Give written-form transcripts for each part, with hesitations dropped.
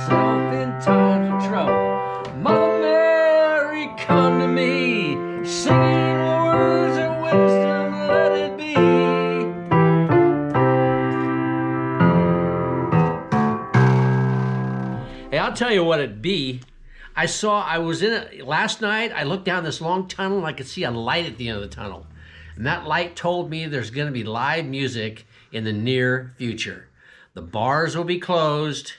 myself in times of trouble. Mother Mary, come to me, singing words of wisdom, let it be. Hey, I'll tell you what it be. I was in it last night. I looked down this long tunnel and I could see a light at the end of the tunnel. And that light told me there's going to be live music in the near future. The bars will be closed,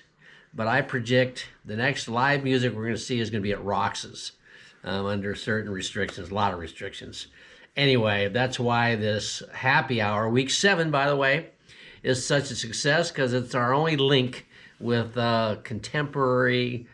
but I predict the next live music we're going to see is going to be at Rox's under certain restrictions, a lot of restrictions. Anyway, that's why this happy hour, week 7, by the way, is such a success, because it's our only link with contemporary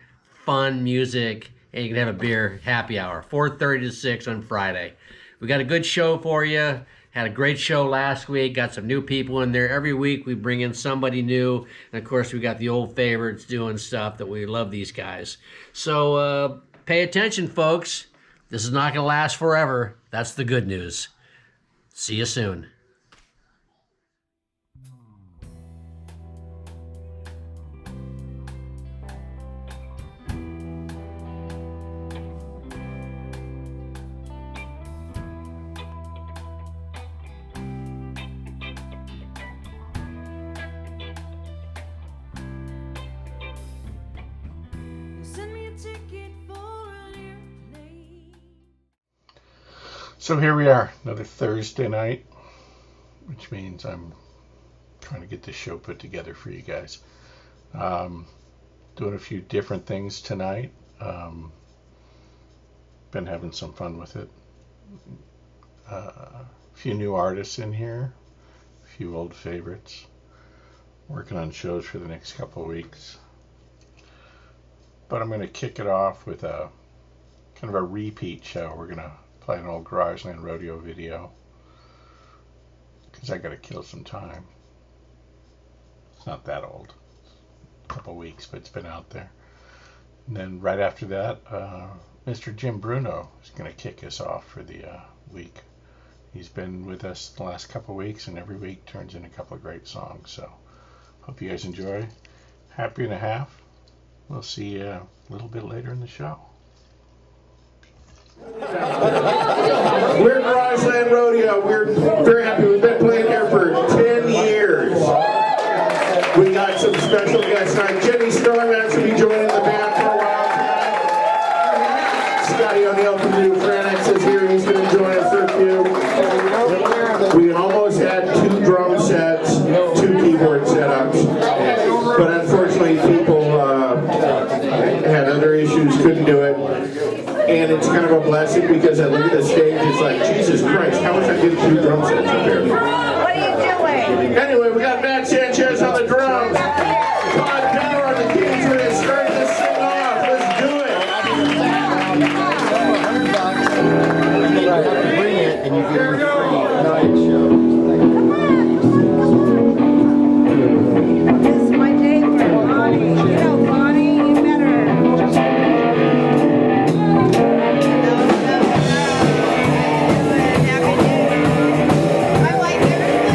fun music, and you can have a beer happy hour, 4:30 to 6 on Friday. We got a good show for you. Had a great show last week. Got some new people in there. Every week we bring in somebody new. And of course we got the old favorites doing stuff that we love these guys. So pay attention, folks. This is not going to last forever. That's the good news. See you soon. So here we are, another Thursday night, which means I'm trying to get this show put together for you guys. Doing a few different things tonight. Been having some fun with it. A few new artists in here, a few old favorites. Working on shows for the next couple of weeks. But I'm going to kick it off with a kind of a repeat show. We're going to play an old GarageLand Rodeo video, because I got to kill some time. It's not that old, a couple weeks, but it's been out there. And then right after that, Mr. Jim Bruno is going to kick us off for the week. He's been with us the last couple weeks, and every week turns in a couple of great songs. So hope you guys enjoy. Happy and a half. We'll see you a little bit later in the show. We're GarageLand Rodeo. We're very happy. We've been playing here for 10 years. We got some special guests tonight. Jenny Starmack will be joining the band for a while tonight. Scotty O'Neill from the new Wranglers is here. He's going to join us for a few. We almost had 2 drum sets, 2 keyboard setups. But unfortunately, people had other issues, couldn't do it. And it's kind of a blessing, because I look at the stage, it's like, Jesus Christ, how much I get 2 drum sets up here? What are you doing? Anyway, we got Sanchez on the drums. Todd on the keys. We're going to start this thing off. Let's do it. You have to bring it, and you get a free night show. This is my day for Bonnie. You know, Bonnie, you better. I like it.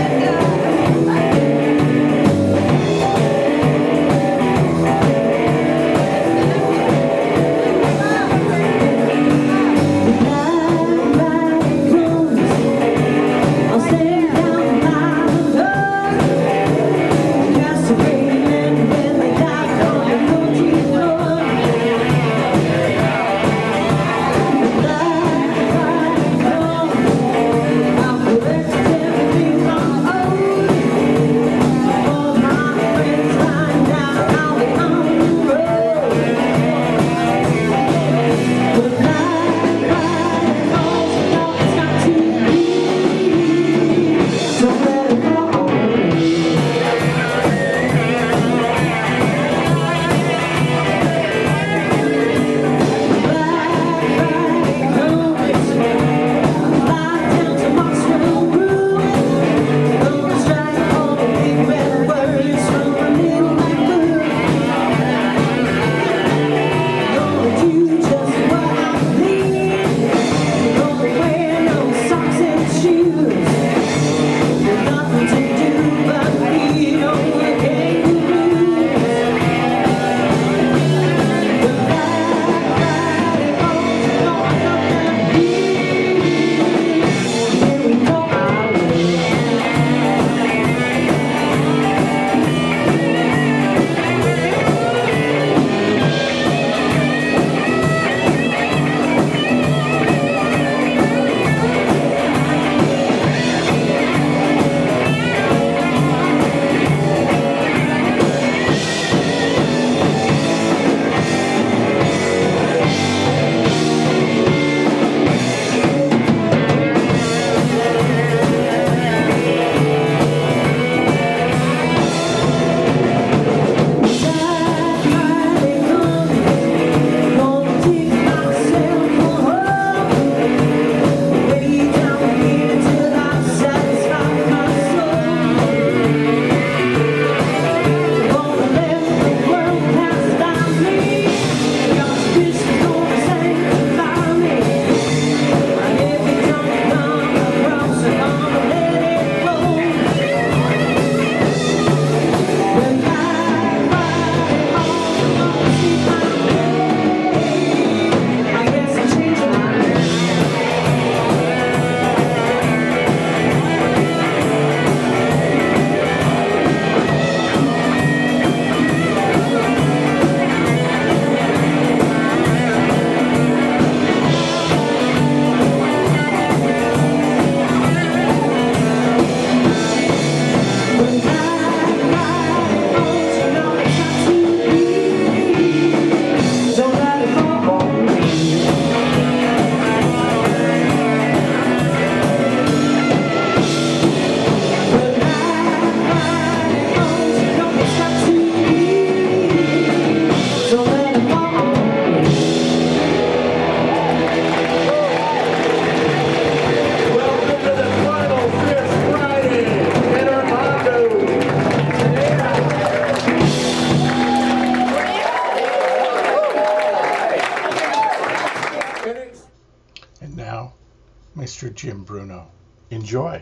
Mr. Jim Bruno. Enjoy.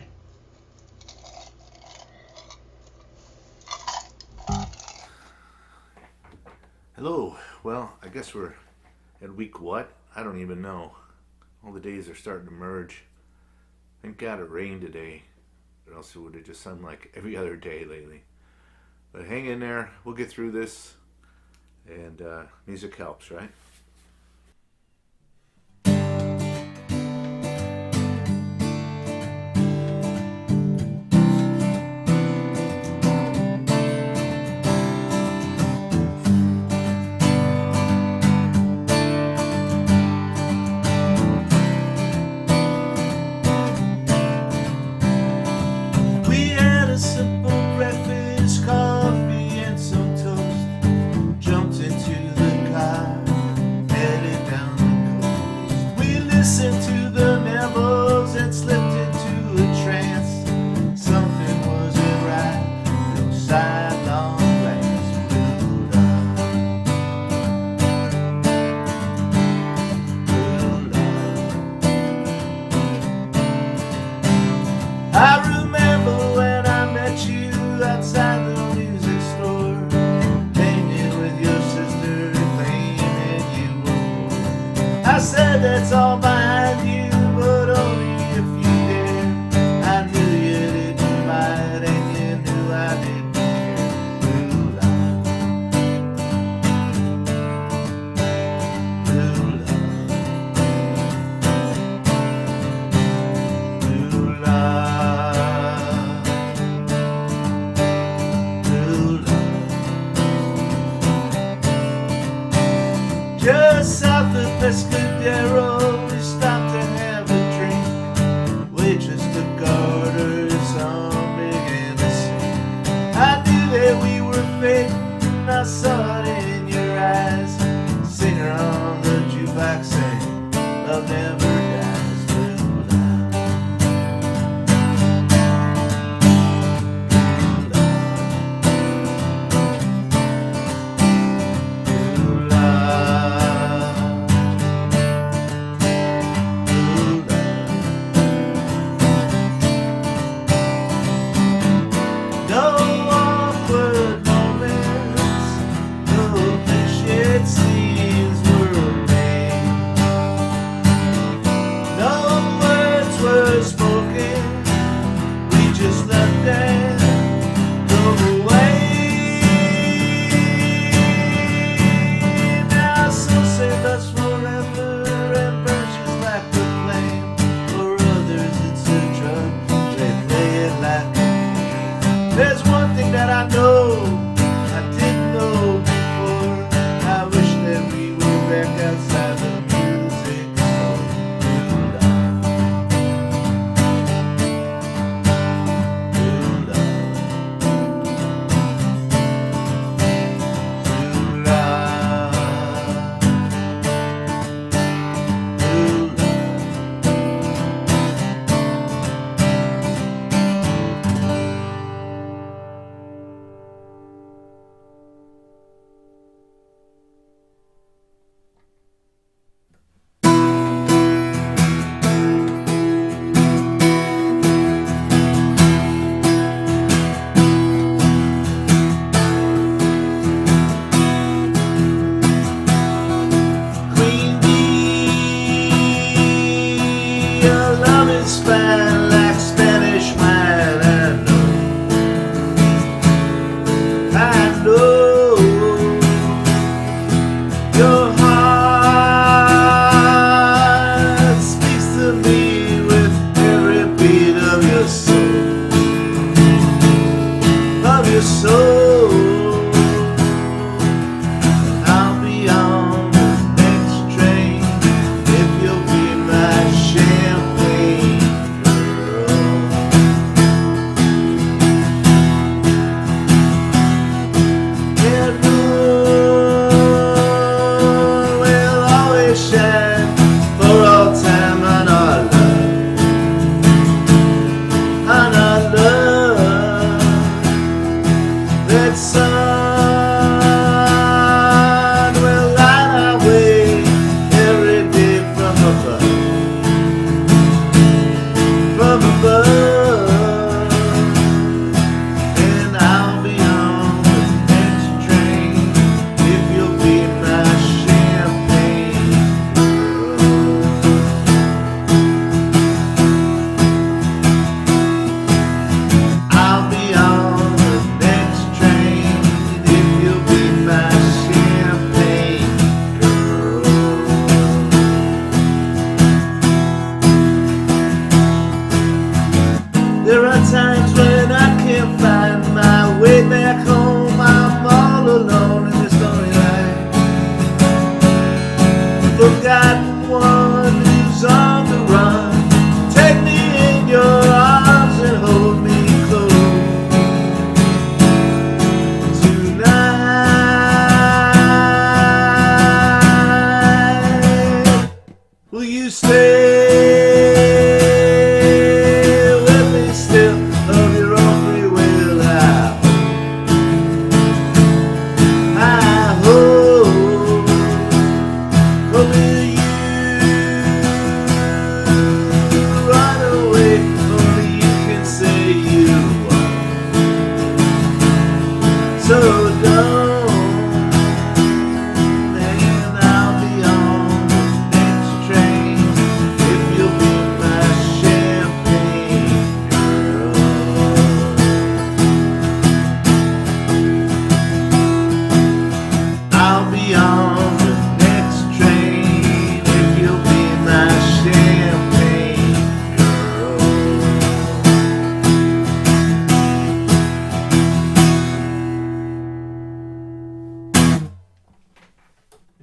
Hello. Well, I guess we're at week what? I don't even know. All the days are starting to merge. Thank God it rained today, or else it would have just sounded like every other day lately. But hang in there. We'll get through this. And music helps, right?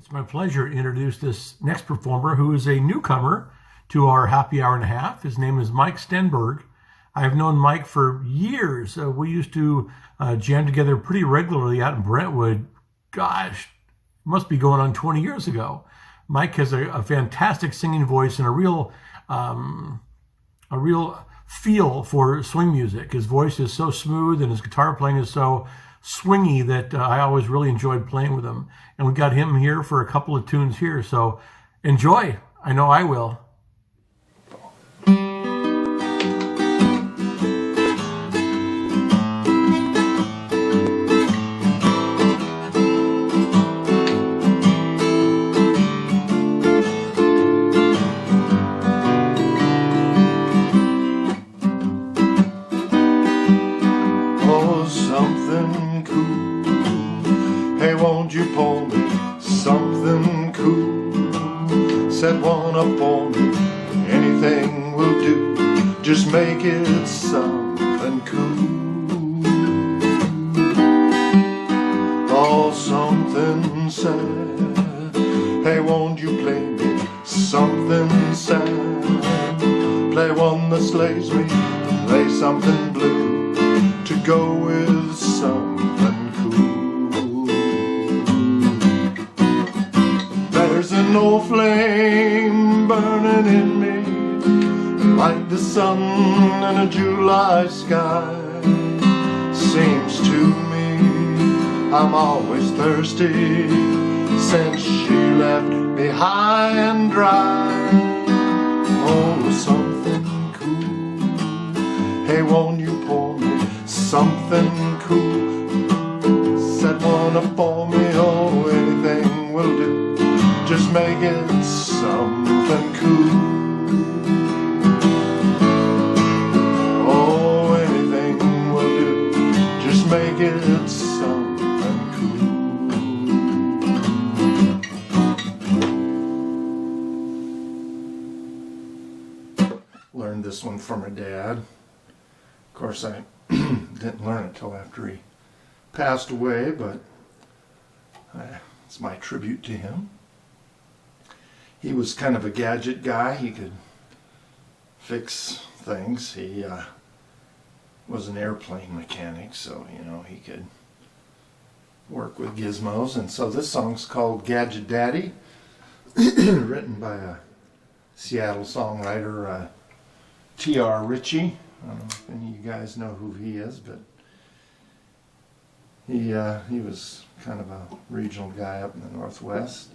It's my pleasure to introduce this next performer, who is a newcomer to our happy hour and a half. His name is Mike Stenberg. I've known Mike for years. We used to jam together pretty regularly out in Brentwood. Gosh, must be going on 20 years ago. Mike has a fantastic singing voice and a real feel for swing music. His voice is so smooth and his guitar playing is so swingy that I always really enjoyed playing with him. And we got him here for a couple of tunes here. So enjoy. I know I will. Make it something cool. Oh, something sad. Hey, won't you play me something sad? Play one that slays me, play something blue to go with something cool. There's an old flame burning in me, like the sun in a July sky. Seems to me I'm always thirsty since she left me high and dry. Oh, something cool. Hey, won't you pour me something cool? Set one up for me, oh, anything will do. Just make it something cool. Make it something cool. Learned this one from her dad. Of course, I didn't learn it till after he passed away, but it's my tribute to him. He was kind of a gadget guy. He could fix things. He was an airplane mechanic, so he could work with gizmos. And so this song's called Gadget Daddy, written by a Seattle songwriter, T.R. Ritchie. I don't know if any of you guys know who he is, but he was kind of a regional guy up in the Northwest.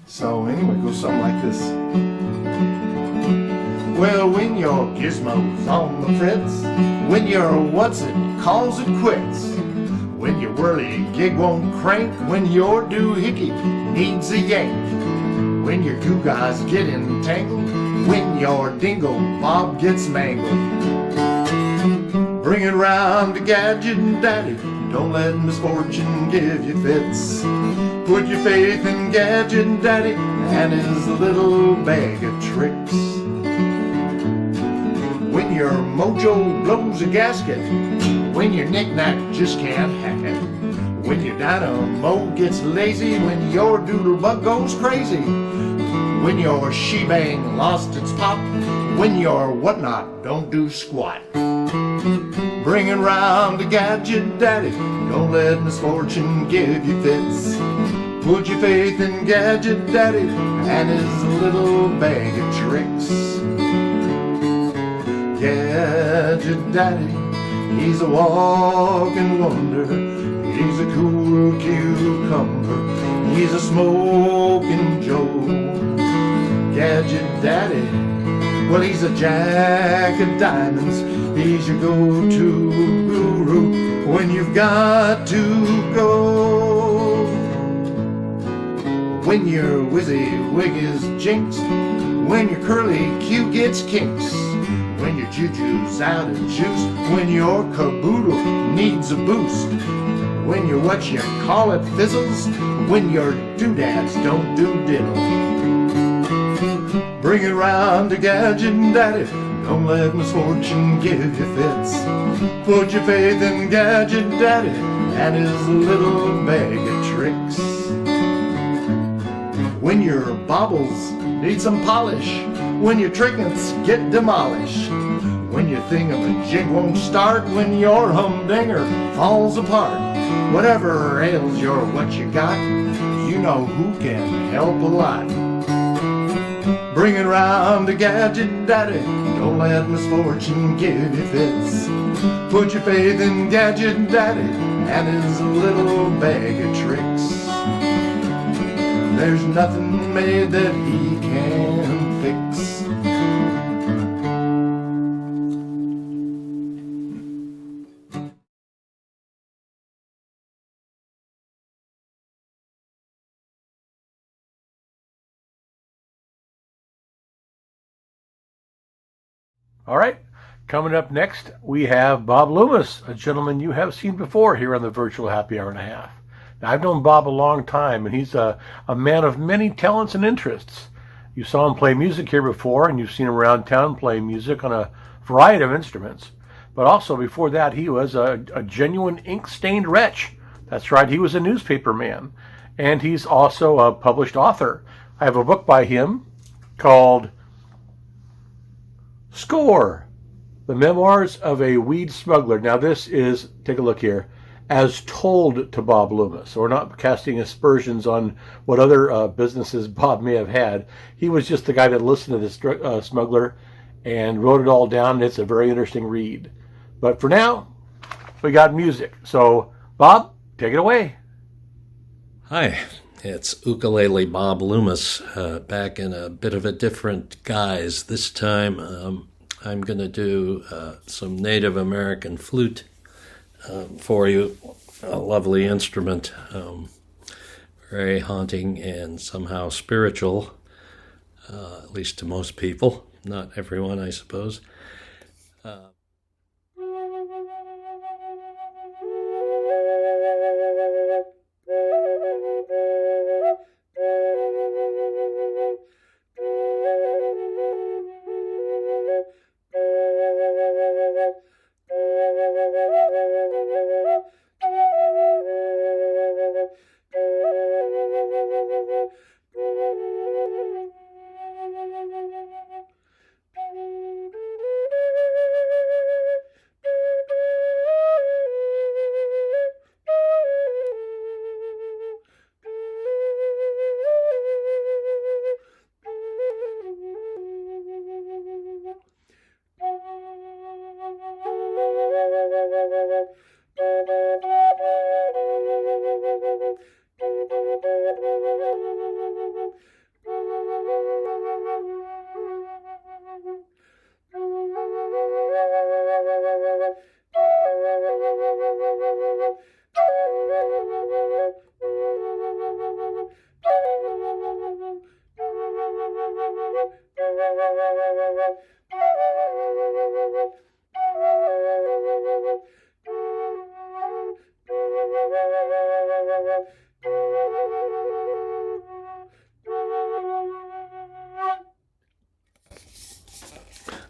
So anyway, it goes something like this. Well, when your gizmo's on the fritz, when your what's-it calls it quits, when your whirly gig won't crank, when your doohickey needs a yank, when your goo guys get entangled, when your dingle bob gets mangled, bring it round to Gadget Daddy, don't let misfortune give you fits. Put your faith in Gadget Daddy and his little bag of tricks. When your mojo blows a gasket, when your knick-knack just can't hack it, when your dynamo gets lazy, when your doodlebug goes crazy, when your shebang lost its pop, when your whatnot don't do squat. Bring it round to Gadget Daddy, don't let misfortune give you fits. Put your faith in Gadget Daddy and his little bag of tricks. Gadget Daddy, he's a walking wonder. He's a cool cucumber. He's a smoking Joe. Gadget Daddy, well, he's a jack of diamonds. He's your go-to guru when you've got to go. When your WYSIWYG is jinxed, when your curly Q gets kinks, when your juju's out of juice, when your caboodle needs a boost, when your what-you-call-it fizzles, when your doodads don't do diddle. Bring it round to Gadget Daddy, don't let misfortune give you fits. Put your faith in Gadget Daddy and his little bag of tricks. When your baubles need some polish, when your trinkets get demolished, when your thingamajig won't start, when your humdinger falls apart, whatever ails your what you got, you know who can help a lot. Bring it round to Gadget Daddy, don't let misfortune give you fits. Put your faith in Gadget Daddy and his little bag of tricks. There's nothing made that he can't fix. All right, coming up next, we have Bob Loomis, a gentleman you have seen before here on the Virtual Happy Hour and a Half. Now, I've known Bob a long time, and he's a man of many talents and interests. You saw him play music here before, and you've seen him around town playing music on a variety of instruments. But also, before that, he was a genuine ink-stained wretch. That's right, he was a newspaper man. And he's also a published author. I have a book by him called Score, The Memoirs of a Weed Smuggler. Now this is, take a look here, as told to Bob Loomis. So we're not casting aspersions on what other businesses Bob may have had. He was just the guy that listened to this smuggler and wrote it all down. It's a very interesting read. But for now, we got music. So Bob, take it away. Hi, it's ukulele Bob Loomis, back in a bit of a different guise. This time I'm going to do some Native American flute for you. A lovely instrument, very haunting and somehow spiritual, at least to most people. Not everyone, I suppose.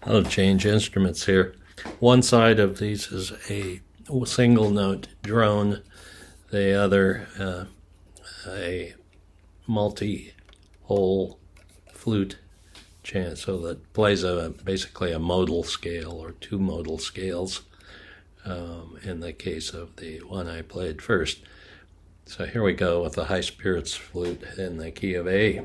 I'll change instruments here. One side of these is a single note drone, the other a multi-hole flute chant, so that plays basically a modal scale or two modal scales in the case of the one I played first. So here we go with the high spirits flute in the key of A.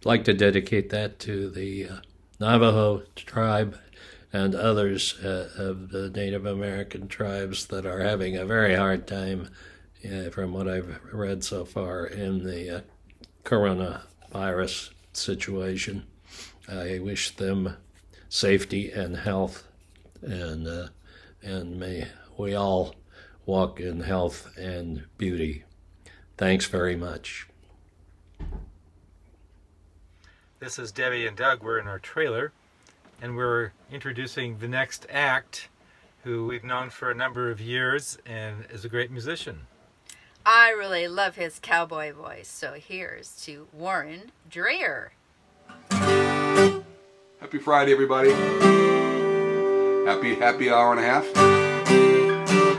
like to dedicate that to the Navajo tribe and others of the Native American tribes that are having a very hard time, from what I've read so far, in the coronavirus situation. I wish them safety and health, and may we all walk in health and beauty. Thanks very much. This is Debbie and Doug. We're in our trailer, and we're introducing the next act, who we've known for a number of years and is a great musician. I really love his cowboy voice, so here's to Warren Dreher. Happy Friday, everybody. Happy hour and a half.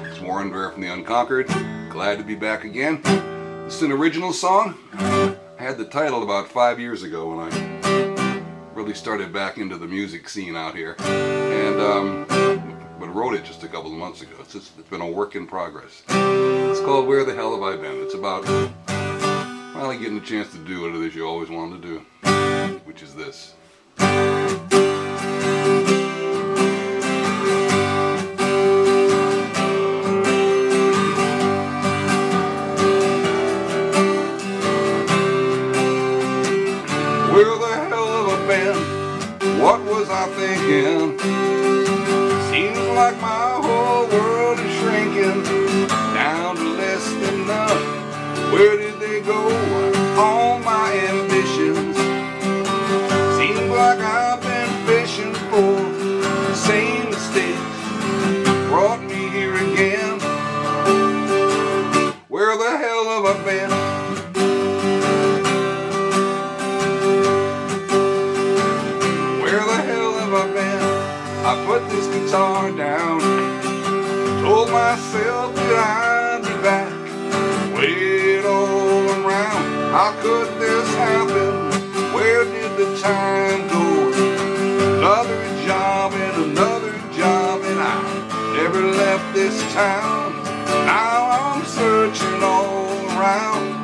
It's Warren Dreher from the Unconquered. Glad to be back again. This is an original song. I had the title about 5 years ago when I really started back into the music scene out here, and but wrote it just a couple of months ago. It's been a work in progress. It's called Where the Hell Have I Been? It's about finally getting a chance to do what it is you always wanted to do, which is this. Where the hell have I been? What was I thinking? Seems like my whole world is shrinking down to less than none. Where did they go? All my ambitions. Seems like I've been fishing for the same mistakes. Brought me here again. Where the hell have I been? I put this guitar down, told myself that I'd be back, wait all around. How could this happen? Where did the time go? Another job and I never left this town. Now I'm searching all around.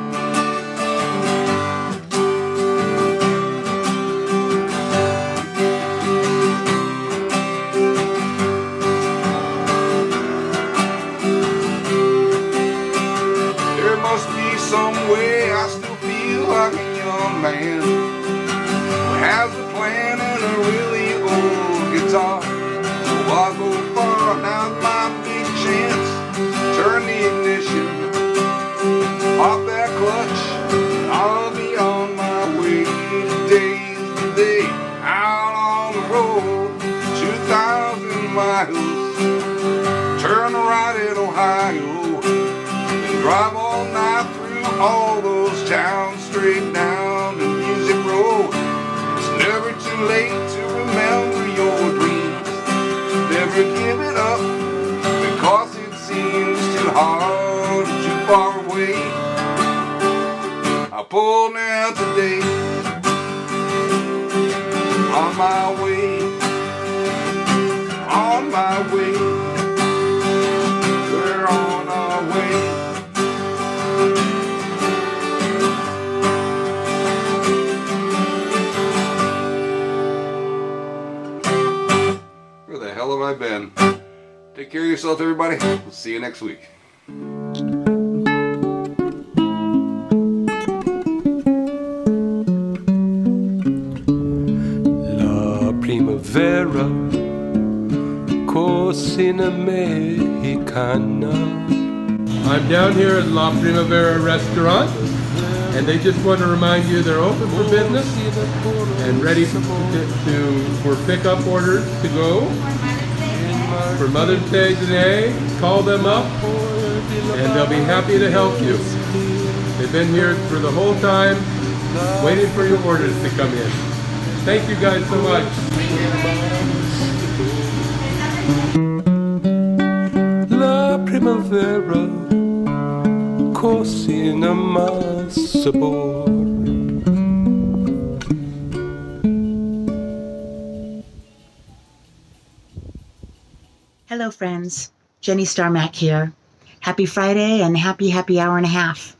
Some way I still feel like a young man who has a plan and a really old guitar. So I'll go far, now's my big chance. Turn the ignition, pop that clutch, and I'll be on my way. Today, out on the road, 2,000 miles. Turn right at Ohio, and drive all night through all those towns straight down to Music Road. It's never too late to remember your dreams. Never give it up because it seems too hard, too far away. I pull now today, on my way, on my way. We're on our way. Where the hell have I been? Take care of yourself, everybody. We'll see you next week. La primavera, cocina mexicana. I'm down here at La Primavera Restaurant, and they just want to remind you they're open for business and ready for pickup orders to go. For Mother's Day today, call them up and they'll be happy to help you. They've been here for the whole time, waiting for your orders to come in. Thank you guys so much. La primavera, cocina más sabor. Hello friends, Jenny Starmack here. Happy Friday and happy hour and a half.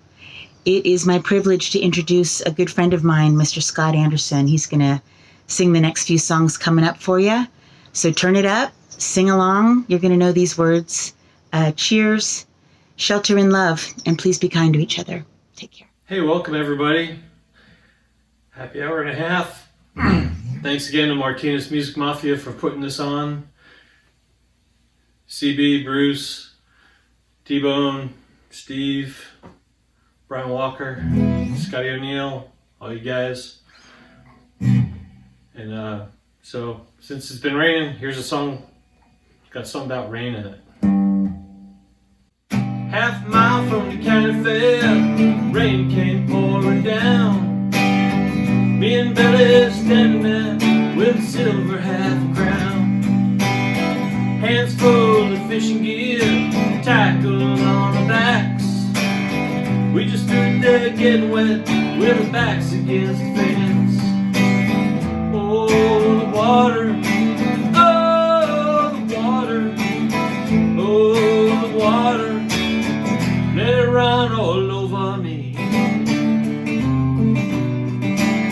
it is my privilege to introduce a good friend of mine, Mr. Scott Anderson. He's going to sing the next few songs coming up for you. So turn it up, sing along. You're going to know these words. Cheers, shelter and love, and please be kind to each other. Take care. Hey, welcome everybody. Happy hour and a half. Thanks again to Martinez Music Mafia for putting this on. CB, Bruce, T-Bone, Steve, Brian Walker, Scotty O'Neill, all you guys. And so since it's been raining, here's a song. Got something about rain in it. Half a mile from the county fair, rain came pouring down. Me and Billy standing there with a silver half crown. Hands full of fishing gear, tackle on our backs. We just stood there getting wet with our backs against the fence. Oh, the water, oh, the water, oh, the water, let it run all over me.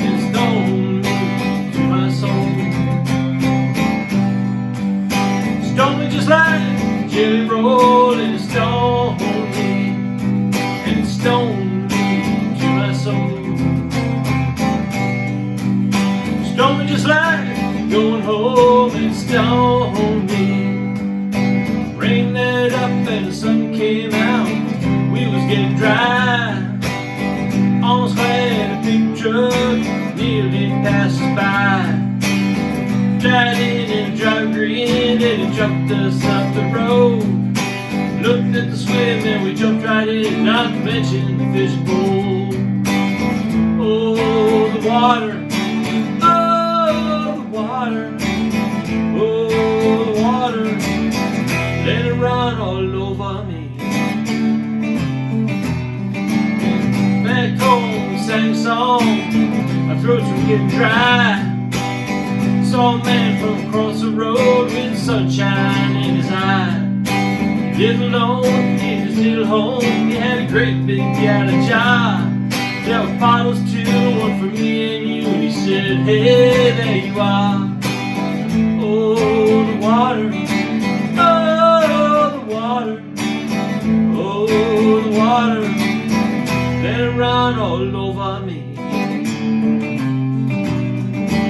It's stoned me to my soul. Stoned me just like jelly roll, and it stoned me, and it stoned me to my soul. Stoned me just like going home, and it stoned me. Rained it up and the sun came out. We was getting dry. Almost had a big truck, nearly passed us by. Dried in and drive green, and it jumped us up the road. Looked at the swim and we jumped right in, not to mention the fish bowl. Oh, the water, oh, the water, oh, the water, let it run all over me. Back home, sang a song, my throats were getting dry. Saw a man from across the road with sunshine in his eye. He lived alone in his little home, he had a great big gallon jar. There were bottles too, one for me and you, and he said, hey, there you are. Oh, the water, oh, the water, oh, the water, let it run all over me.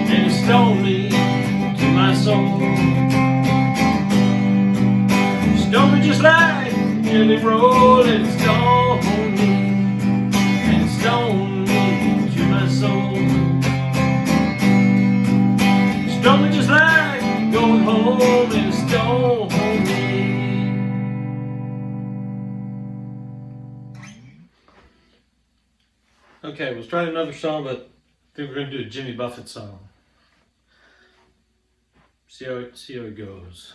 And it stoned me to my soul. Stoned me just like jelly roll, and it stoned me, and it stoned me to my soul. Stoned me just like going home, and it stoned me. Okay, we'll try another song, but I think we're going to do a Jimmy Buffett song. See how it goes.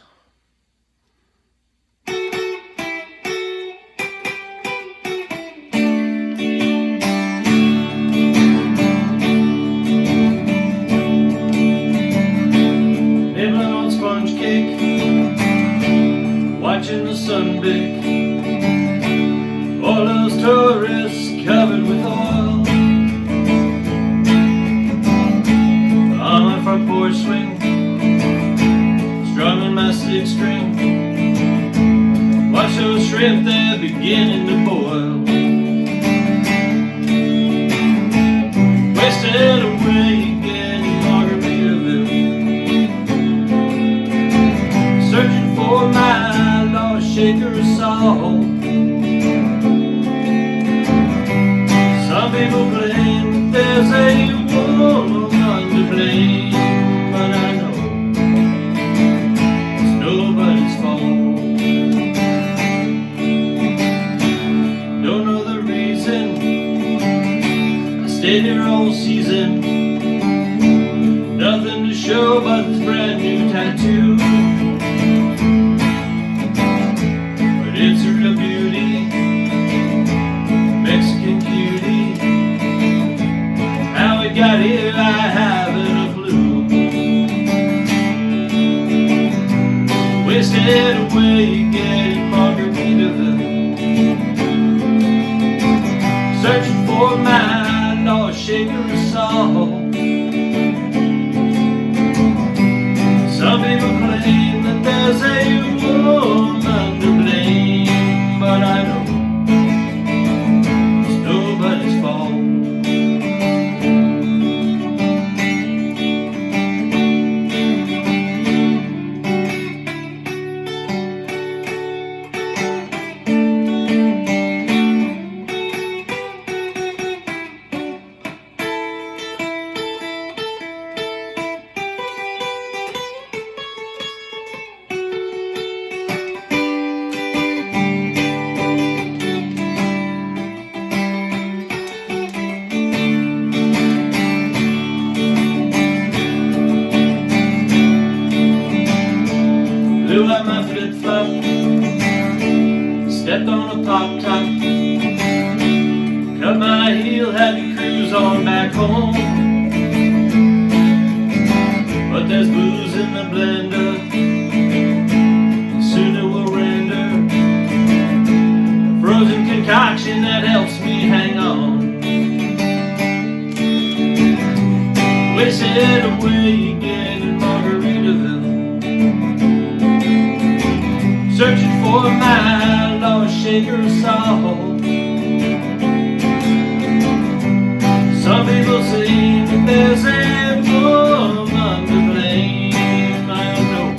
Nibbling on sponge cake, watching the sun bake. All those tourists covered with oil. On my front porch swing, strumming my six string. Watch those shrimp, they're beginning to boil. Wasted away again in Margaritaville, searching for my lost shaker of salt. Some people claim that there's a woman to blame, but I know it's nobody's fault. Don't know the reason I stayed here all season. Nothing to show but this brand new tattoo. But it's a real beauty, Mexican cutie. How it got here, I haven't a clue. Wasted away again in Margaritaville, searching on a pop top. Cut my heel, had to cruise on back home. But there's booze in the blender, soon it will render. A frozen concoction that helps me hang on. Wasted away again in Margaritaville, searching for my lost shaker soul. Some people say that there's a woman to blame. I don't know,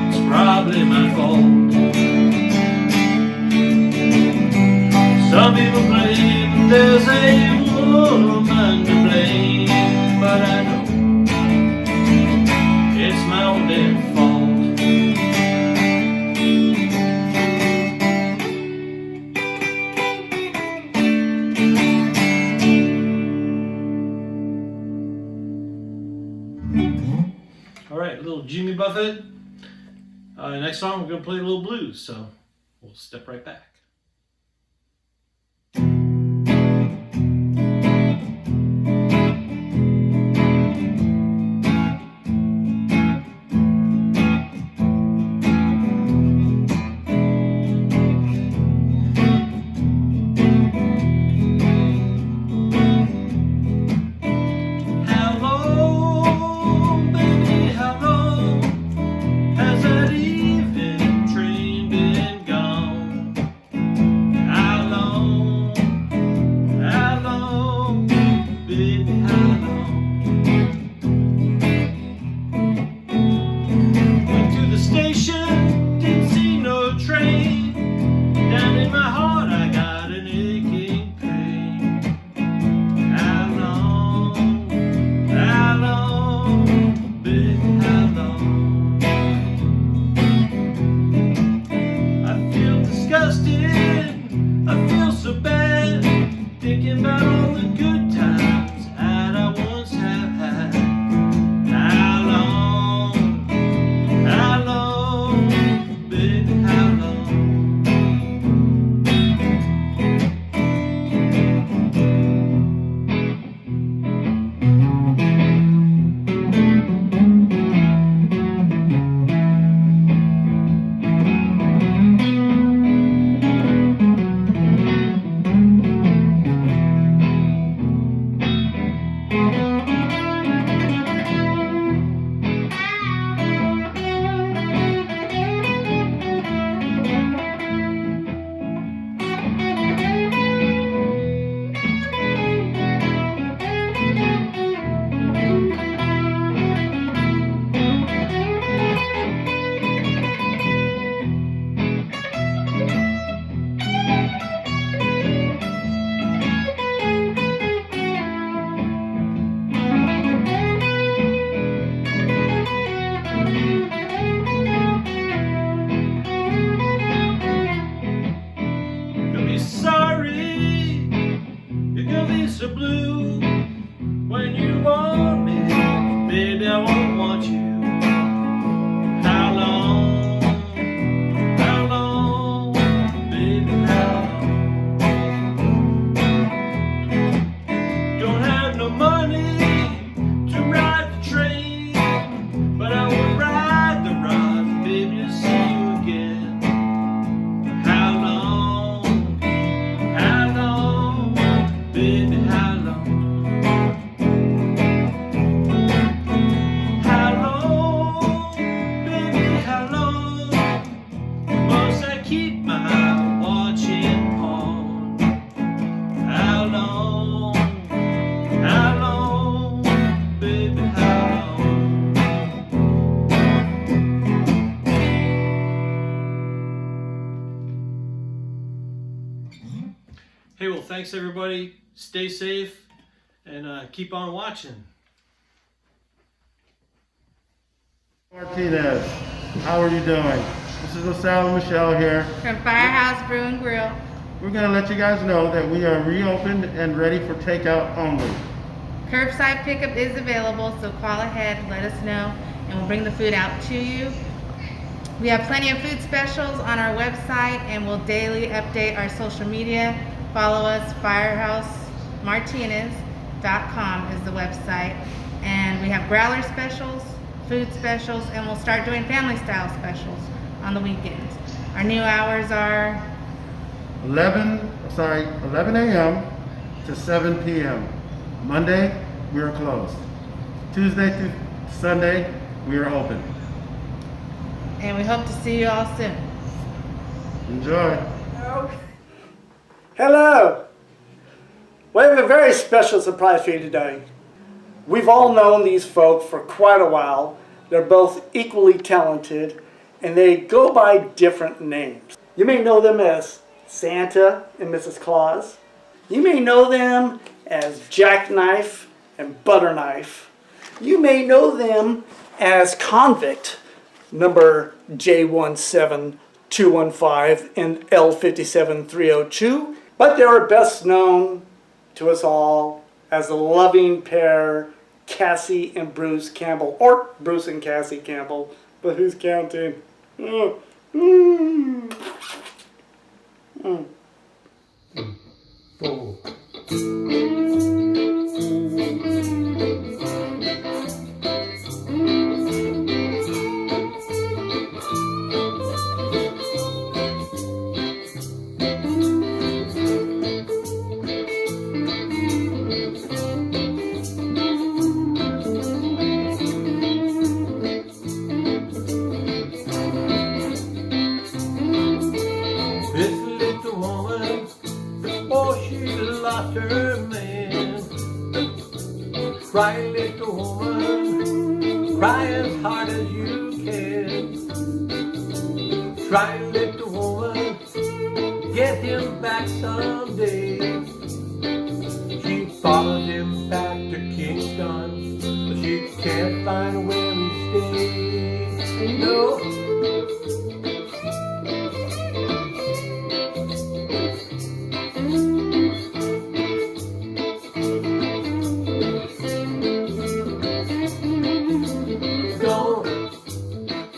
it's probably my fault. Some people claim that there's a woman to blame, but I know it's my own damn fault. Jimmy Buffett. Next song, we're going to play a little blues, so we'll step right back. Hey, well, thanks everybody. Stay safe and keep on watching. Martinez, how are you doing? This is LaSalle and Michelle here. From Firehouse Brew and Grill. We're going to let you guys know that we are reopened and ready for takeout only. Curbside pickup is available, so call ahead and let us know, and we'll bring the food out to you. We have plenty of food specials on our website, and we'll daily update our social media. Follow us, firehousemartinez.com is the website. And we have growler specials, food specials, and we'll start doing family style specials on the weekends. Our new hours are 11 a.m. to 7 p.m. Monday, we are closed. Tuesday through Sunday, we are open. And we hope to see you all soon. Enjoy. Hello. We have a very special surprise for you today. We've all known these folk for quite a while. They're both equally talented, and they go by different names. You may know them as Santa and Mrs. Claus. You may know them as Jackknife and Butterknife. You may know them as Convict, number J17215 and L57302, but they are best known to us all as the loving pair Cassie and Bruce Campbell, or Bruce and Cassie Campbell, but who's counting? Cry, little woman, cry as hard as you can. Try, little woman, get him back someday. She followed him back to Kingston, but she can't find where he stays. No.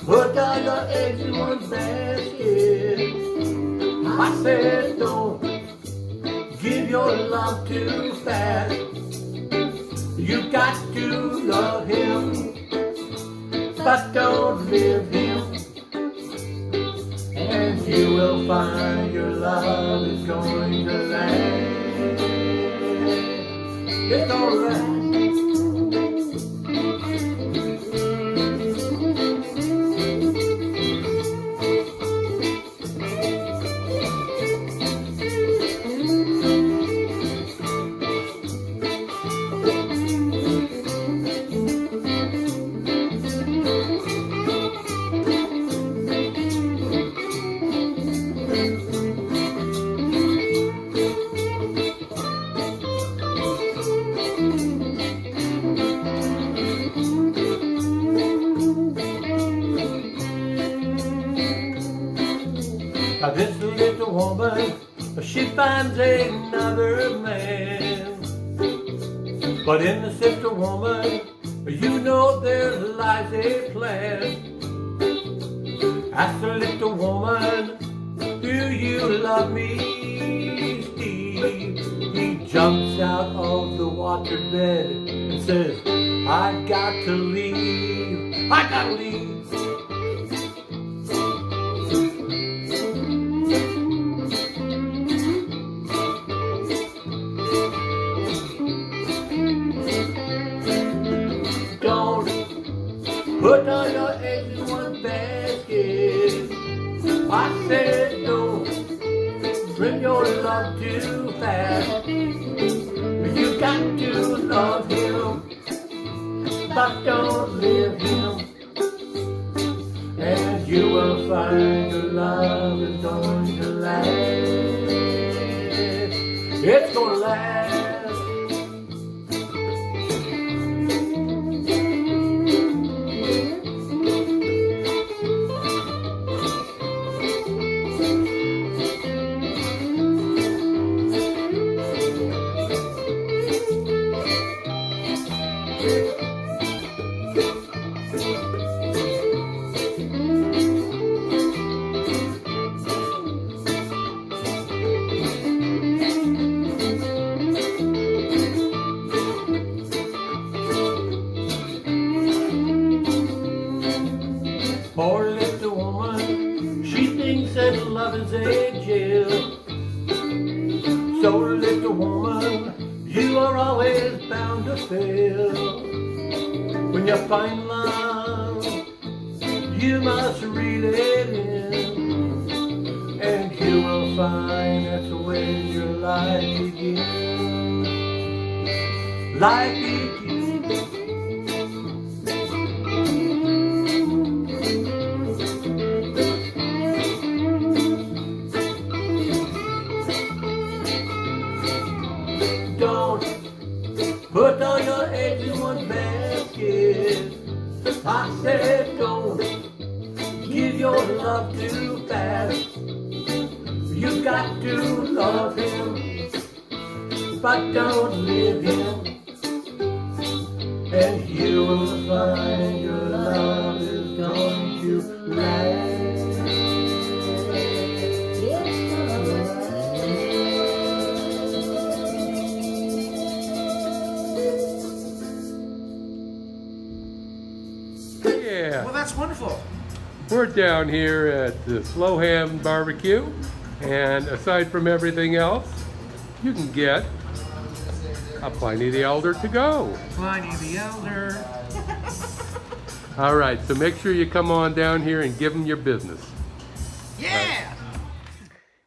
Put all your eggs in one basket. I said don't give your love too fast. You got to love him, but don't live him. And you will find your love is going to last. It's gonna last. Now this little woman, she finds another man. But in the sister woman, you know there lies a plan. Ask the little woman, do you love me, Steve? He jumps out of the waterbed and says, I got to leave, I gotta leave. Put all your eggs in one basket. I said don't bring your love too fast. You got to love him, but don't live him. And you will find your love is going to last. It's gonna last. When you find love, you must reel it in, and you will find that's when your life begins. Life begins. Don't put all your eggs in one basket. I said don't give your love too fast. You got to love him, but don't live him, and you will find your love is going to last. Yeah. Well, that's wonderful. We're down here at the Slow Ham Barbecue, and aside from everything else, you can get a Pliny the Elder to go. Pliny the Elder. All right, so make sure you come on down here and give them your business. Yeah!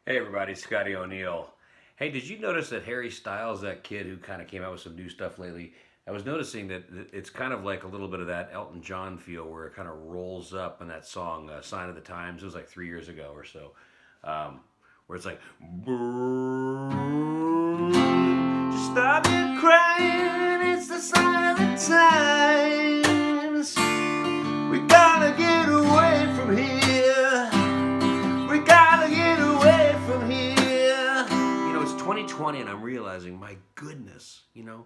Hey everybody, Scotty O'Neill. Hey, did you notice that Harry Styles, that kid who kind of came out with some new stuff lately, I was noticing that it's kind of like a little bit of that Elton John feel where it kind of rolls up in that song, Sign of the Times. It was like 3 years ago or so, where it's like, just stop it crying, it's the sign of the times. We gotta get away from here. We gotta get away from here. You know, it's 2020 and I'm realizing, my goodness, you know,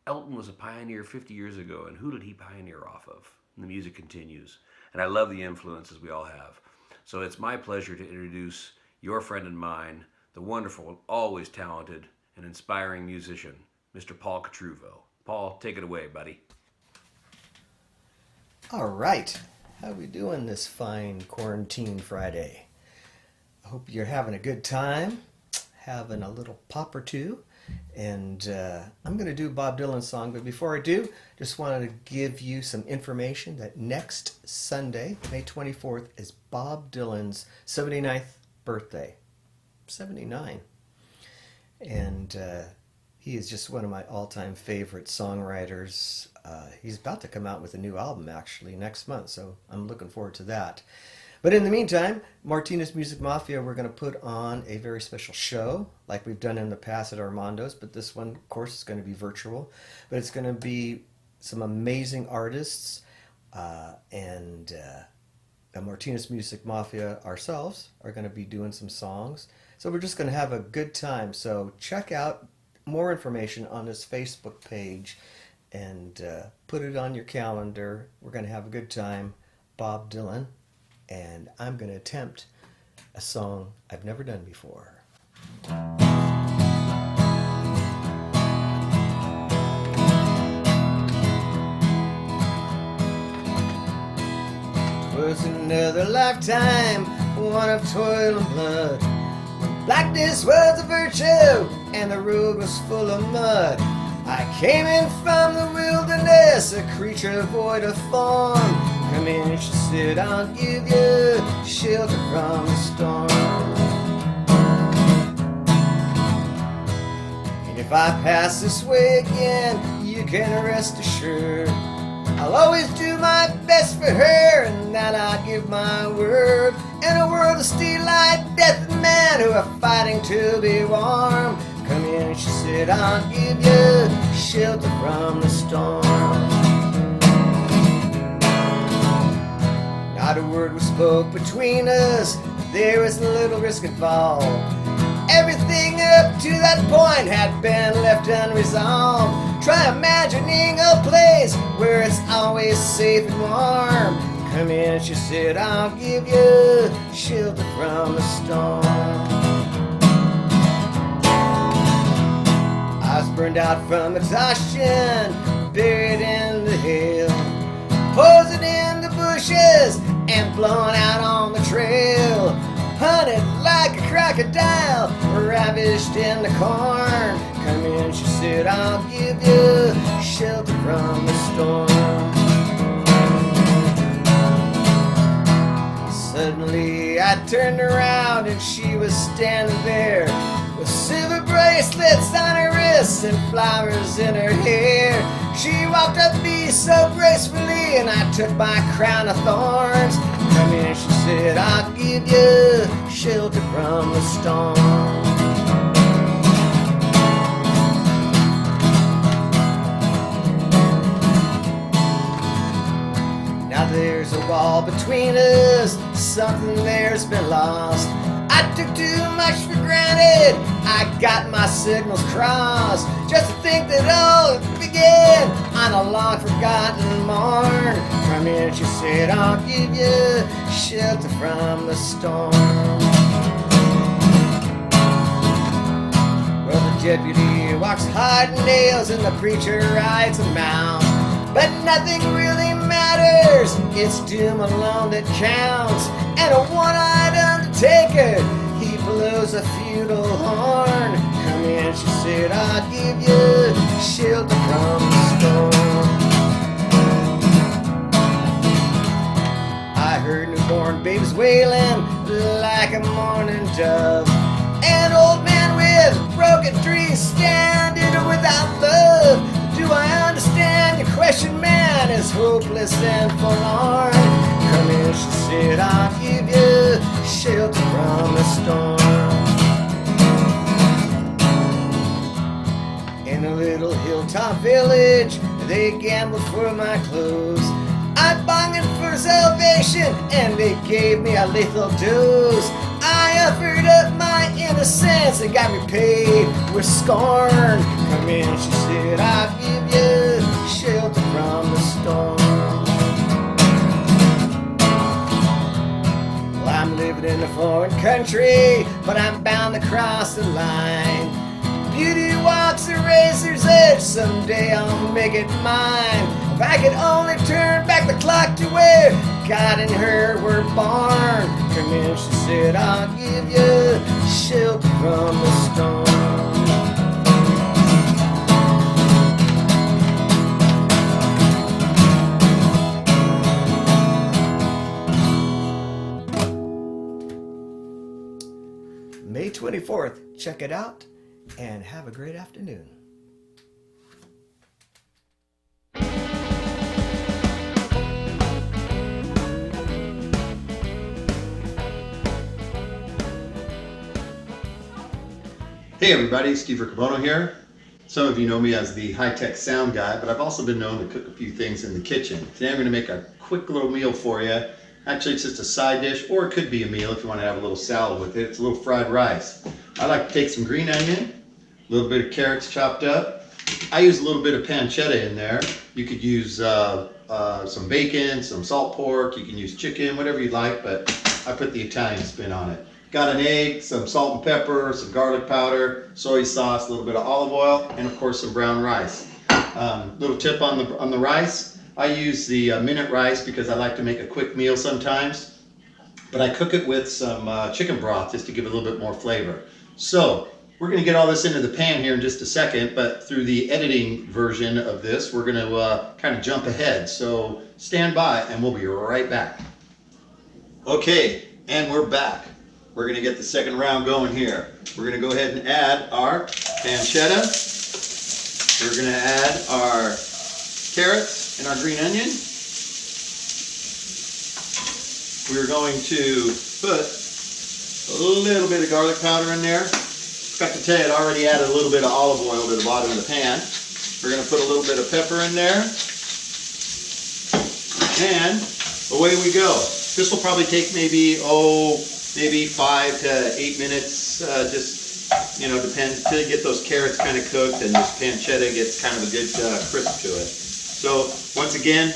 Elton was a pioneer 50 years ago, and who did he pioneer off of? And the music continues. And I love the influences we all have. So it's my pleasure to introduce your friend and mine, the wonderful, always talented, and inspiring musician, Mr. Paul Cotruvo. Paul, take it away, buddy. All right. How we doing this fine quarantine Friday? I hope you're having a good time, having a little pop or two. And I'm going to do a Bob Dylan song, but before I do, just wanted to give you some information that next Sunday, May 24th, is Bob Dylan's 79th birthday. 79. And he is just one of my all-time favorite songwriters. He's about to come out with a new album, actually, next month, so I'm looking forward to that. But in the meantime, Martinez Music Mafia, we're going to put on a very special show like we've done in the past at Armando's, but this one, of course, is going to be virtual. But it's going to be some amazing artists, and the Martinez Music Mafia ourselves are going to be doing some songs. So we're just going to have a good time. So check out more information on this Facebook page and put it on your calendar. We're going to have a good time. Bob Dylan. And I'm going to attempt a song I've never done before. 'Twas another lifetime, one of toil and blood. Blackness was a virtue, and the road was full of mud. I came in from the wilderness, a creature void of form. Come in, she said, I'll give you shelter from the storm. And if I pass this way again, you can rest assured I'll always do my best for her, and that I give my word. In a world of steel like death and men who are fighting to be warm. Come in, she said, I'll give you shelter from the storm. Not a word was spoke between us, there was little risk involved. Everything up to that point had been left unresolved. Try imagining a place where it's always safe and warm. Come in, she said, I'll give you shelter from the storm. I was burned out from exhaustion, buried in the hill, posing in the bushes and blown out on the trail. Hunted like a crocodile, ravished in the corn. Come in, she said, I'll give you shelter from the storm. turned around and she was standing there with silver bracelets on her wrists and flowers in her hair. She walked up to me so gracefully, and I took my crown of thorns. Come here, she said, I'll give you shelter from the storm. Now there's a wall between us, something there's been lost. I took too much for granted, I got my signals crossed. Just to think that all began on a long forgotten morn. Come here, she said, I'll give you shelter from the storm. Well, the deputy walks hard nails and the preacher rides a mount. But nothing really matters, it's doom alone that counts. And a one-eyed undertaker, he blows a feudal horn. Come in, she said, I'll give you shelter from the storm. I heard newborn babies wailing like a mourning dove. An old man with broken trees standing without love. Do I understand your question, man, is hopeless and forlorn? Come here, she said, I'll give you shelter from the storm. In a little hilltop village, they gambled for my clothes. I bunged for salvation, and they gave me a lethal dose. I offered up my innocence and got repaid with scorn. Come in, she said, I'll give you shelter from the storm. Well, I'm living in a foreign country, but I'm bound to cross the line. Beauty walks a razor's edge, someday I'll make it mine. If I could only turn back the clock to where God and her were born. Come in, she said, I'll give you shelter from the storm. May 24th, check it out and have a great afternoon. Hey everybody, Steve Riccobono here. Some of you know me as the high-tech sound guy, but I've also been known to cook a few things in the kitchen. Today I'm going to make a quick little meal for you. Actually, it's just a side dish, or it could be a meal if you want to have a little salad with it. It's a little fried rice. I like to take some green onion, a little bit of carrots chopped up. I use a little bit of pancetta in there. You could use some bacon, some salt pork, you can use chicken, whatever you like, but I put the Italian spin on it. Got an egg, some salt and pepper, some garlic powder, soy sauce, a little bit of olive oil, and of course some brown rice. Little tip on the rice, I use the minute rice because I like to make a quick meal sometimes, but I cook it with some chicken broth just to give it a little bit more flavor. So we're going to get all this into the pan here in just a second, but through the editing version of this, we're going to kind of jump ahead. So stand by and we'll be right back. Okay, and we're back. We're going to get the second round going here. We're going to go ahead and add our pancetta. We're going to add our carrots and our green onion. We're going to put a little bit of garlic powder in there. Forgot to tell you, I already added a little bit of olive oil to the bottom of the pan. We're going to put a little bit of pepper in there. And away we go. This will probably take maybe 5 to 8 minutes, just, depends, till you get those carrots kind of cooked and this pancetta gets kind of a good crisp to it. So once again,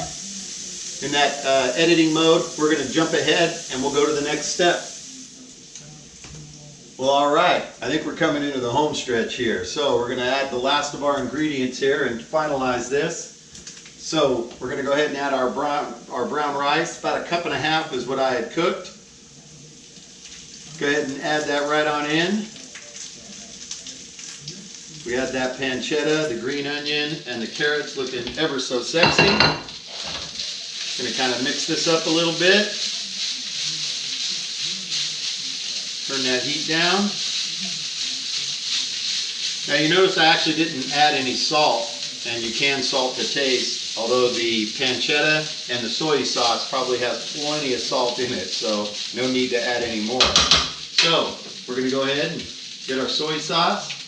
in that editing mode, we're going to jump ahead and we'll go to the next step. Well, all right, I think we're coming into the home stretch here. So we're going to add the last of our ingredients here and finalize this. So we're going to go ahead and add our brown rice. About 1.5 cups is what I had cooked. Go ahead and add that right on in. We add that pancetta, the green onion, and the carrots looking ever so sexy. Going to kind of mix this up a little bit. turn that heat down. Now you notice I actually didn't add any salt, and you can salt to taste, although the pancetta and the soy sauce probably has plenty of salt in it, so no need to add any more. So we're going to go ahead and get our soy sauce.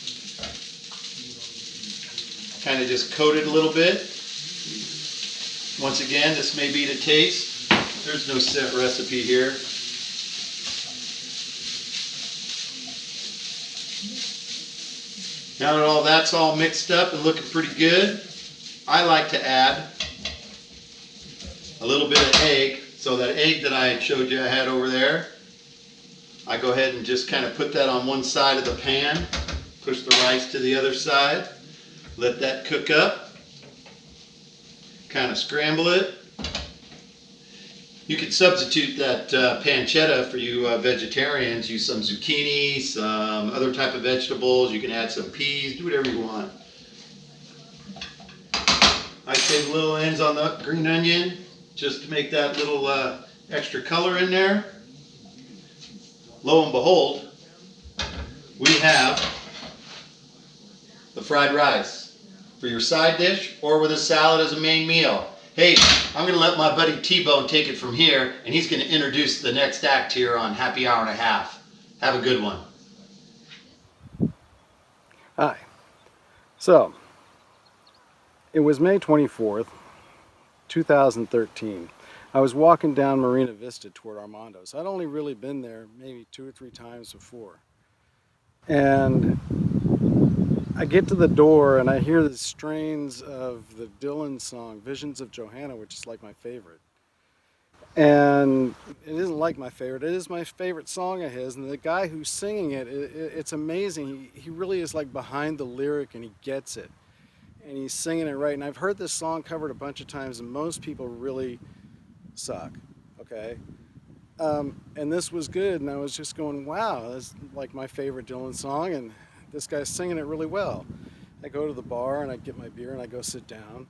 Kind of just coat it a little bit. Once again, this may be to taste. There's no set recipe here. Now that all that's all mixed up and looking pretty good, I like to add a little bit of egg. So that egg that I showed you I had over there, I go ahead and just kind of put that on one side of the pan, push the rice to the other side, let that cook up, kind of scramble it. You could substitute that pancetta for you vegetarians. Use some zucchini, some other type of vegetables. You can add some peas, do whatever you want. I save little ends on the green onion just to make that little extra color in there. Lo and behold, we have the fried rice for your side dish or with a salad as a main meal. Hey, I'm going to let my buddy T-Bone take it from here, and he's going to introduce the next act here on Happy Hour and a Half. Have a good one. Hi. So, it was May 24th, 2013. I was walking down Marina Vista toward Armando's. I'd only really been there maybe 2 or 3 times before. And I get to the door and I hear the strains of the Dylan song, Visions of Johanna, which is like my favorite. And it isn't like my favorite, it is my favorite song of his. And the guy who's singing it, it's amazing. He really is like behind the lyric and he gets it. And he's singing it right. And I've heard this song covered a bunch of times and most people really suck, okay? And this was good and I was just going, wow, that's like my favorite Dylan song. And this guy's singing it really well. I go to the bar and I get my beer and I go sit down.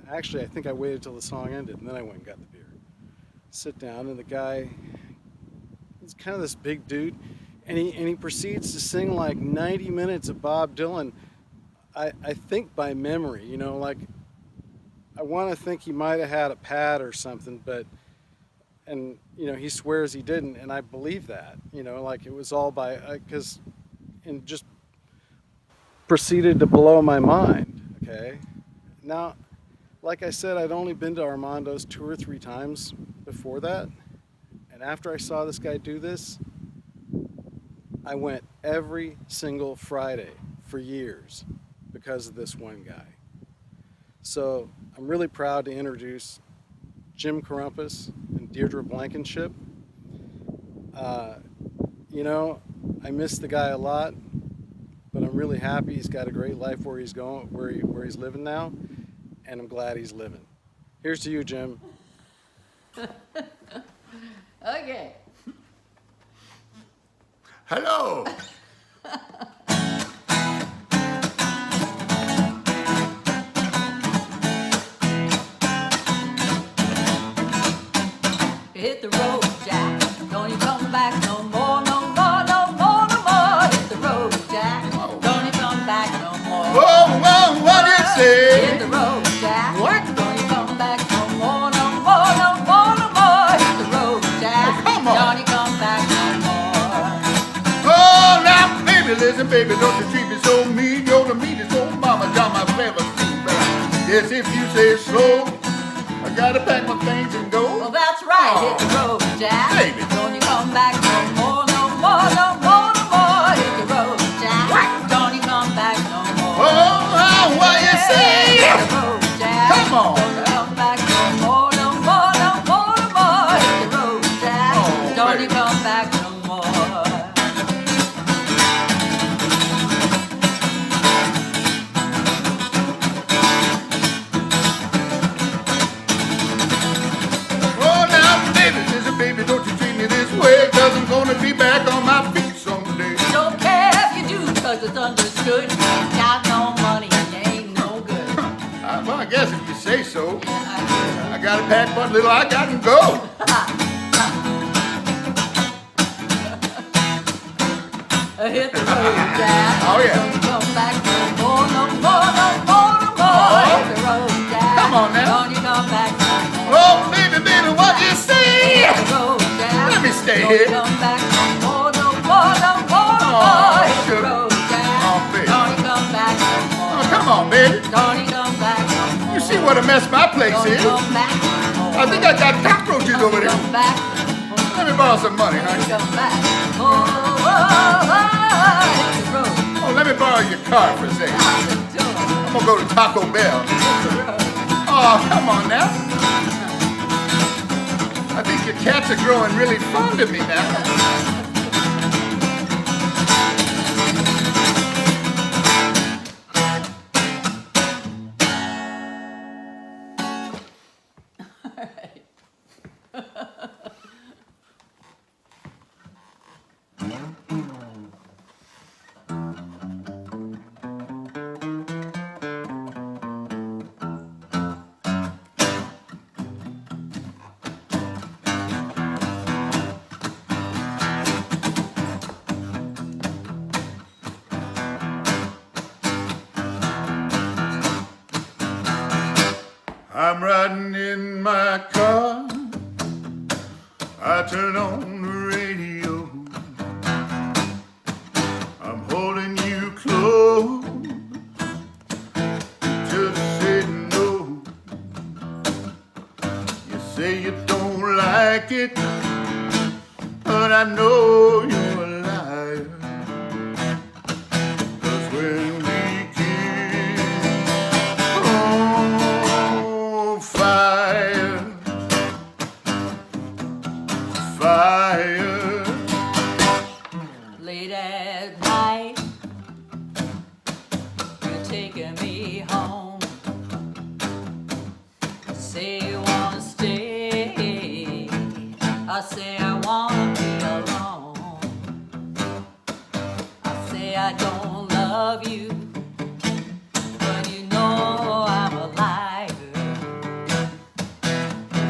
Actually, I think I waited till the song ended and then I went and got the beer. Sit down and the guy, he's kind of this big dude, and he proceeds to sing like 90 minutes of Bob Dylan, I think by memory, you know, like I want to think he might have had a pad or something, but, and you know, he swears he didn't, and I believe that, you know, like it was all by, because, and just proceeded to blow my mind, okay? Now, like I said, I'd only been to Armando's 2 or 3 times before that, and after I saw this guy do this, I went every single Friday for years because of this one guy. So I'm really proud to introduce Jim Caroompas and Diedre Blankenship. You know, I miss the guy a lot, but I'm really happy he's got a great life where he's going, where he's living now, and I'm glad he's living. Here's to you, Jim. Okay. Hello. Hit the road, Jack. Don't you come back no more, no more, no more, no more. Hit the road, Jack. Don't you come back no more. Whoa, whoa, what did you say? Hit the road, Jack. What? Don't you come back no more, no more, no more, no more. Hit the road, Jack. Come on. Don't you come back no more. Oh, now, baby, listen, baby, don't you treat me so mean. You're the meanest old mama down my ever seen. But yes, if you say so, I gotta pack my things and go. Well, that's right. Hit the road, Jack. Baby. Don't you come back no more, no more, no more, no more. Hit the road, Jack. What? Don't you come back no more. Oh, what you say? Hit the road, Jack. Come on. Don't you come back no more, no more, no more, no more. Hit the road, Jack. Oh, don't baby. you come back no more. Oh, now, baby, listen, baby, don't you treat me this way, 'cause I'm gonna be back on my feet someday. Don't care if you do, 'cause it's understood. You ain't got no money and you ain't no good. Well, I guess if you say so. I gotta pack what little I got and go. Hit the road, Jack. Oh, yeah. Don't come back no more, no more, no more, no more. Hit the road, Jack. Come on now. Don't you come back no more. Oh, baby, baby, what you say? Hit the road, Jack. Let me stay Don't here. you come back no more, no more, no more, no more. Hit the road, Jack. Oh, baby. Don't you come back no more. Oh, come on, baby. Don't you come back no more. You see what a mess my place Don't is? you come back no more. I think I got cockroaches over there. Come back. Let me borrow some money, honey. Come back. Oh, oh, oh, hit the road. Oh, let me borrow your car for a second. I'm gonna go to Taco Bell. Oh, come on now. I think your cats are growing really fond of me now. I'm riding in my car. I turn on the radio. I'm holding you close. You just say no. You say you don't like it, but I know you're a liar. 'Cause when we kiss, oh, fire, fire. Late at night, you're taking me home. Say you wanna stay, I say I wanna be alone. I say I don't love you, but you know I'm a liar.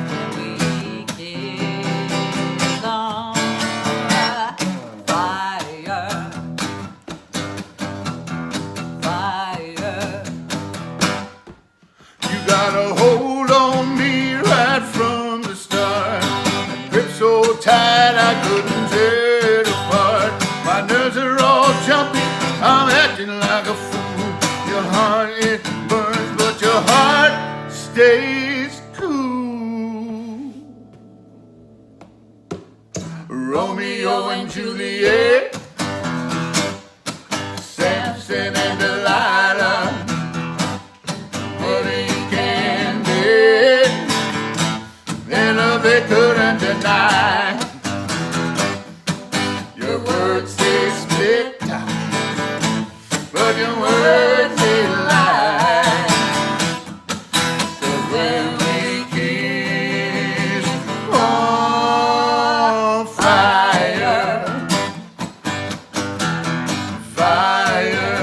When we kiss on fire, fire. You got a hold on me right from the start. Grip so tight I couldn't tear it apart. My nerves are all jumpy, I'm acting like a fool. Your heart, it burns, but your heart stays cool. Romeo and Juliet, Samson and Delilah. Honey candy, their love they couldn't deny. Your words they split, but your words they lie. 'Cause when we kiss, oh, fire, fire.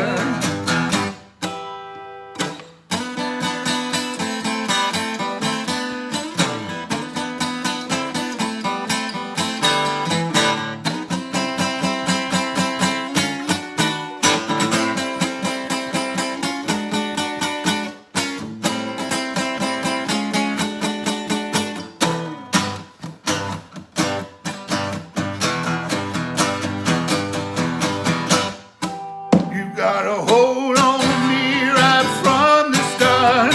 You got a hold on me right from the start.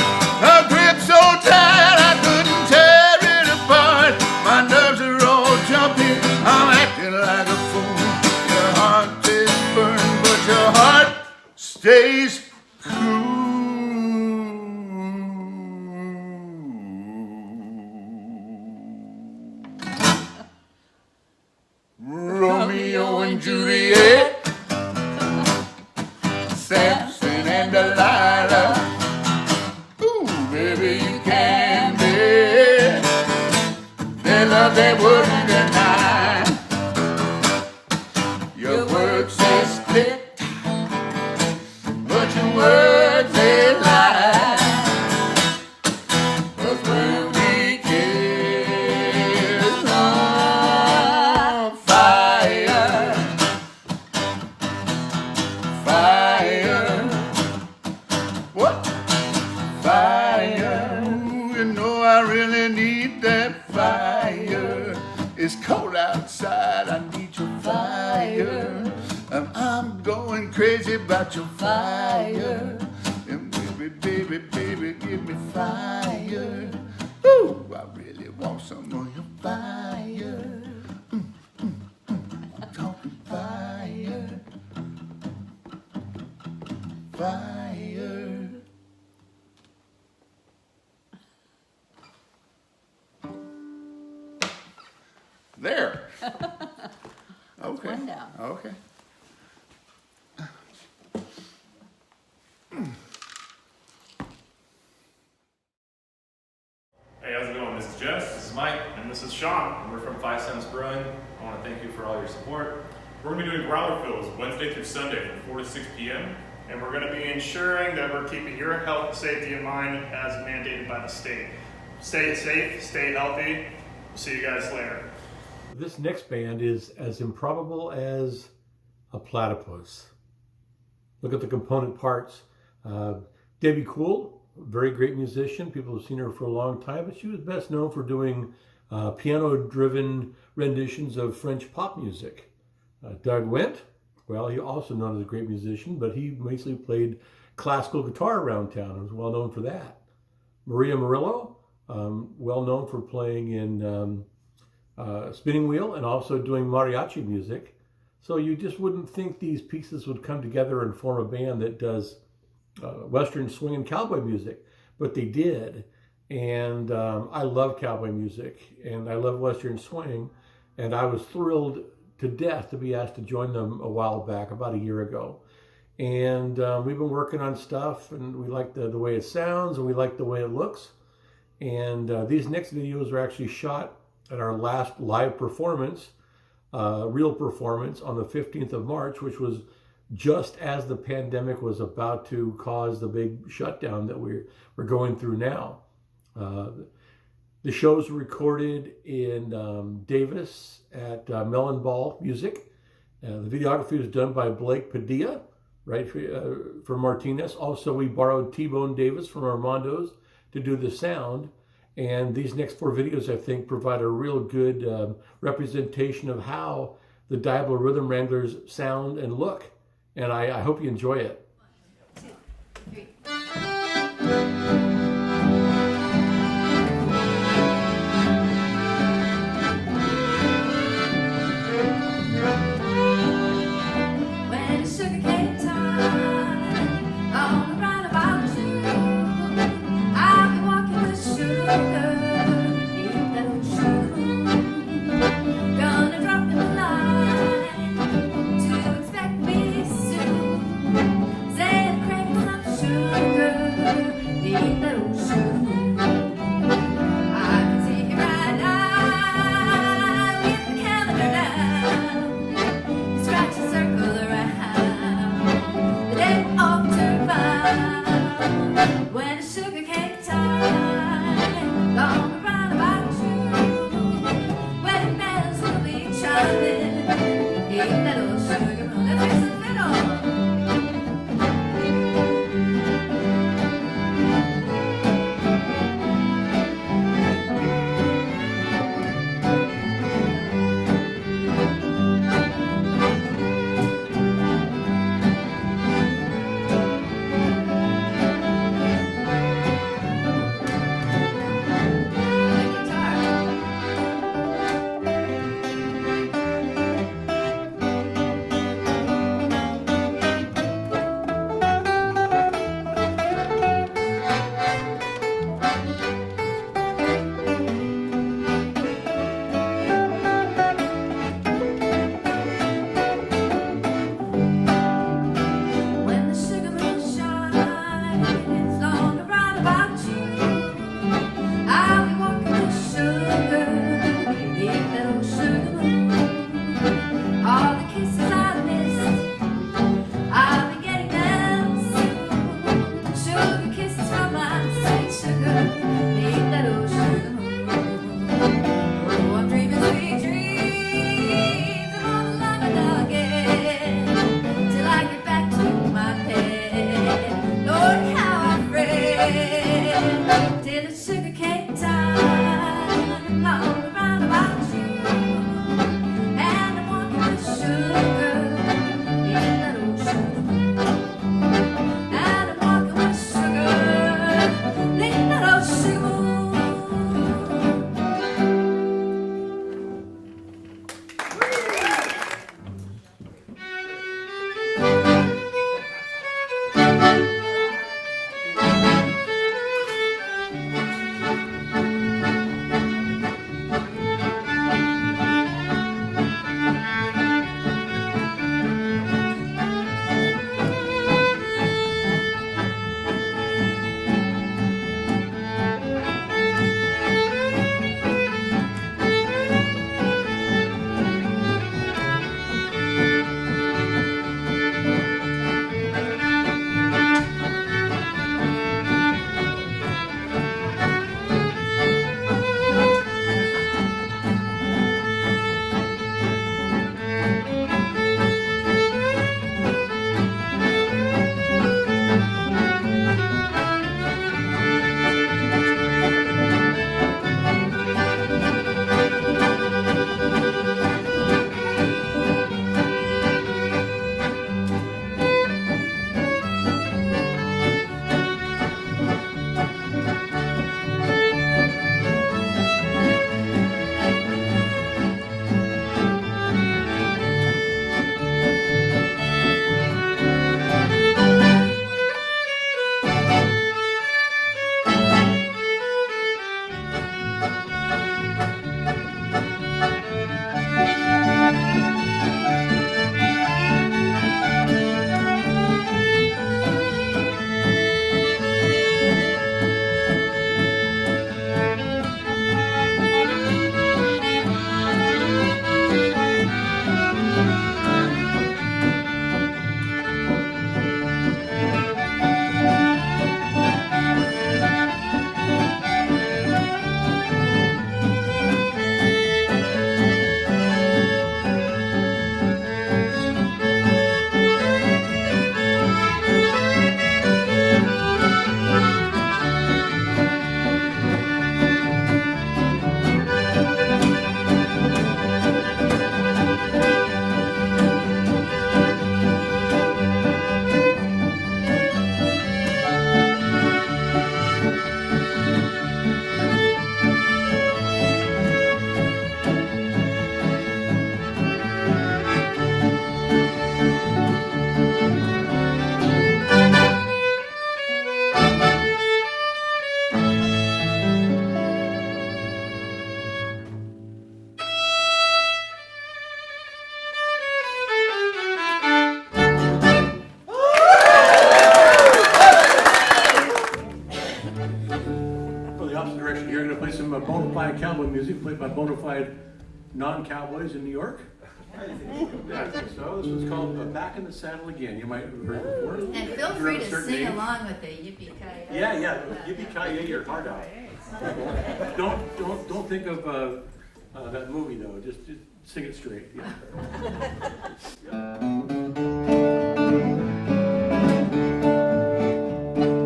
A grip so tight I couldn't tear it apart. My nerves are all jumpy, I'm acting like a fool. Your heart is burned, but your heart stays Romeo and Juliet, Samson and Delilah. Ooh, baby, you can be. Their love they wouldn't deny. Your words they split, but your words they lie. 'Cause when we kiss on fire, know I really need that fire. It's cold outside, I need your fire. And I'm going crazy about your fire. And baby, baby, baby, give me fire. Ooh, I really want some of your fire. I'm talking fire. Fire. There. Okay. One down. Okay. Hey, how's it going? This is Jess. This is Mike. And this is Sean. And we're from 5 Cents Brewing. I want to thank you for all your support. We're going to be doing growler fills Wednesday through Sunday from 4 to 6 p.m. And we're going to be ensuring that we're keeping your health and safety in mind as mandated by the state. Stay safe, stay healthy. We'll see you guys later. This next band is as improbable as a platypus. Look at the component parts. Debbie Kuhl, very great musician. People have seen her for a long time, but she was best known for doing piano-driven renditions of French pop music. Doug Wendt, well, he also known as a great musician, but he basically played classical guitar around town and was well known for that. Murillo, well known for playing in Spinning Wheel and also doing mariachi music. So you just wouldn't think these pieces would come together and form a band that does Western swing and cowboy music, but they did. And I love cowboy music and I love Western swing, and I was thrilled to death to be asked to join them a while back, about a year ago. And we've been working on stuff, and we like the way it sounds and we like the way it looks. And these next videos are actually shot at our last live performance, real performance, on the 15th of March, which was just as the pandemic was about to cause the big shutdown that we're going through now. The shows were recorded in Davis at Melon Ball Music. The videography was done by Blake Padilla, right, from Martinez. Also, we borrowed T-Bone Davis from Armando's to do the sound. And these next 4 videos, I think, provide a real good representation of how the Diablo Rhythm Wranglers sound and look. And I hope you enjoy it. 1, 2, 3. When it's sugar cane time, on the roundabout too, I'll be walking with sugar. Gonna drop in the line to expect me soon. opposite direction here. I'm going to play some bona fide cowboy music played by bona fide non-cowboys in New York. Yeah, I think so. This one's called Back in the Saddle Again. You might have heard it before. And feel If you're free of a to certain sing age. along with the yippee-ki-yay. Yeah. Yippee-ki-yay your heart out. Don't think of that movie though. Just sing it straight. Yeah.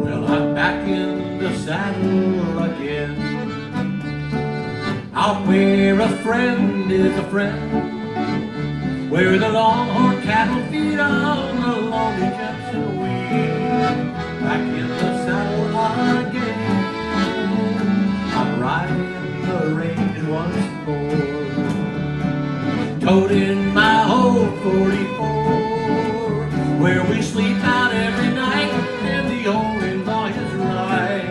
Well, I'm back in the saddle again. Out where a friend is a friend. Where the longhorn cattle feed on the lonely Jefferson weed. Back in the saddle again. I'm riding the range once more. Toting my old 44. Where we sleep out every night and the only law is right.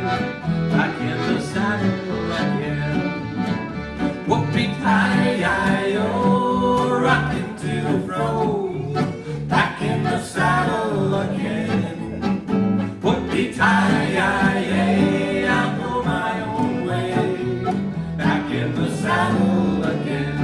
Back in the saddle again. Whoopee-ki-yi-yo, rocking to and fro. Back in the saddle again. Whoopee-ki-yi-yay, I'll go my own way. Back in the saddle again.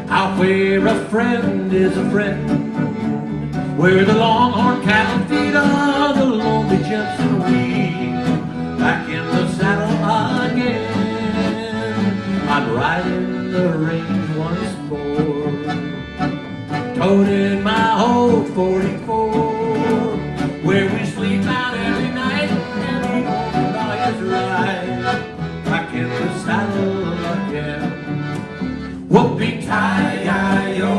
Out where a friend is a friend, where the longhorn cattle feed on the lonely Jefferson weed. Back in the saddle again, I'm riding the range once more. Toting my old 44, where we sleep out every night and the only law is right. Back in the saddle again. Whoopee-ki-yi-yo,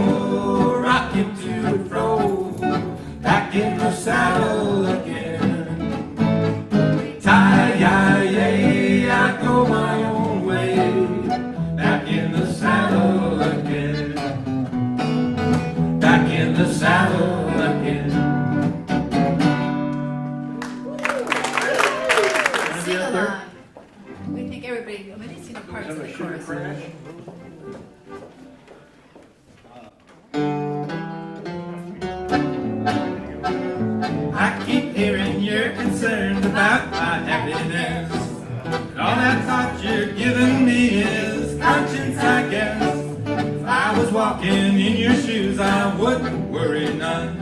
rocking to and fro. Back in the saddle again. Whoopee-ki-yi-yay, I go my own way. Back in the saddle again. Back in the saddle again. Sing along. We think everybody, I mean, they sing the parts of the chorus. I keep hearing you're concerned about my happiness. And all that thought you're giving me is conscience, I guess. If I was walking in your shoes, I wouldn't worry none.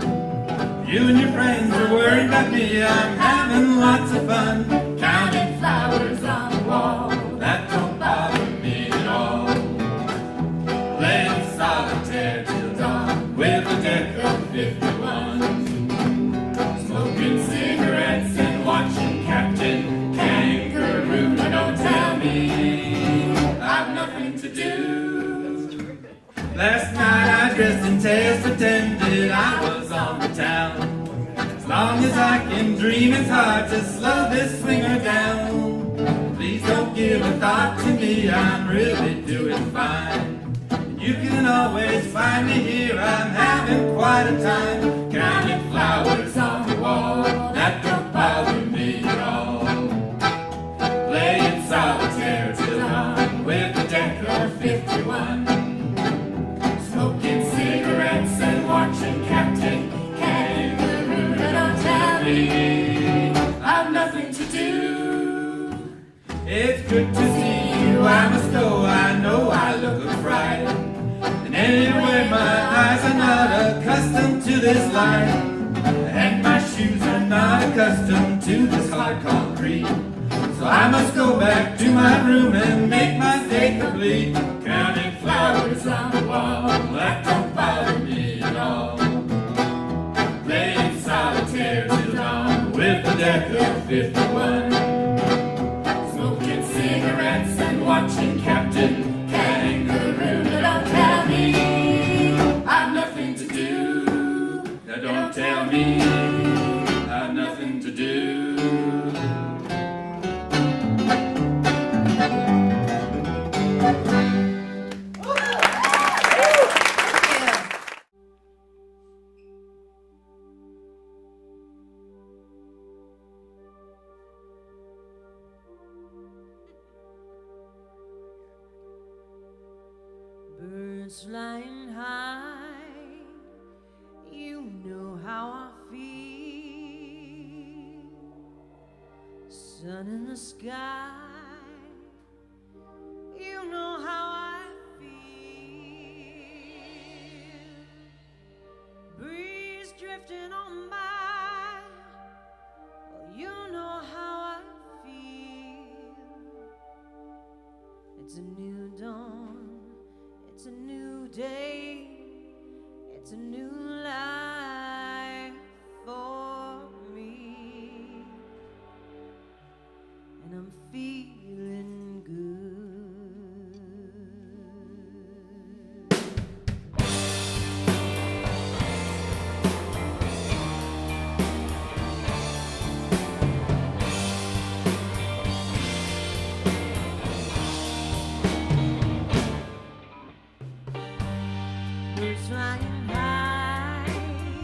You and your friends are worried about me, I'm having lots of fun. Counting flowers on the wall, that don't bother me at all. Playing solitaire till dawn with a deck of 51s. Smoking cigarettes and watching Captain Kangaroo. Now don't tell me I've nothing to do. Last night I dressed in tails, pretended I was on the town. As long as I can dream, it's hard to slow this swinger down. Please don't give a thought to me, I'm really doing fine. You can always find me here, I'm having quite a time. Counting flowers on the wall, that don't bother me at all. Playing solitaire till dawn with a deck of 51. Smoking cigarettes and watching Captain Kangaroo. Now don't tell me I've nothing to do. It's good to see you, I must go, I know I look a fright. And anyway, my eyes are not accustomed to this light. And my shoes are not accustomed to this hard concrete. So I must go back to my room and make my day complete. Counting flowers on the wall, that don't bother me at all. Playing solitaire till dawn with a deck of 51. Smoking cigarettes and watching Captain Kangaroo. Now don't tell me me had nothing to do. Birds flying high, you know how I feel. Sun in the sky, you know how I feel. Breeze drifting on by, well, you know how I feel. It's a new dawn. It's a new day, it's a new life for me, and I'm feeling good. Birds flying high,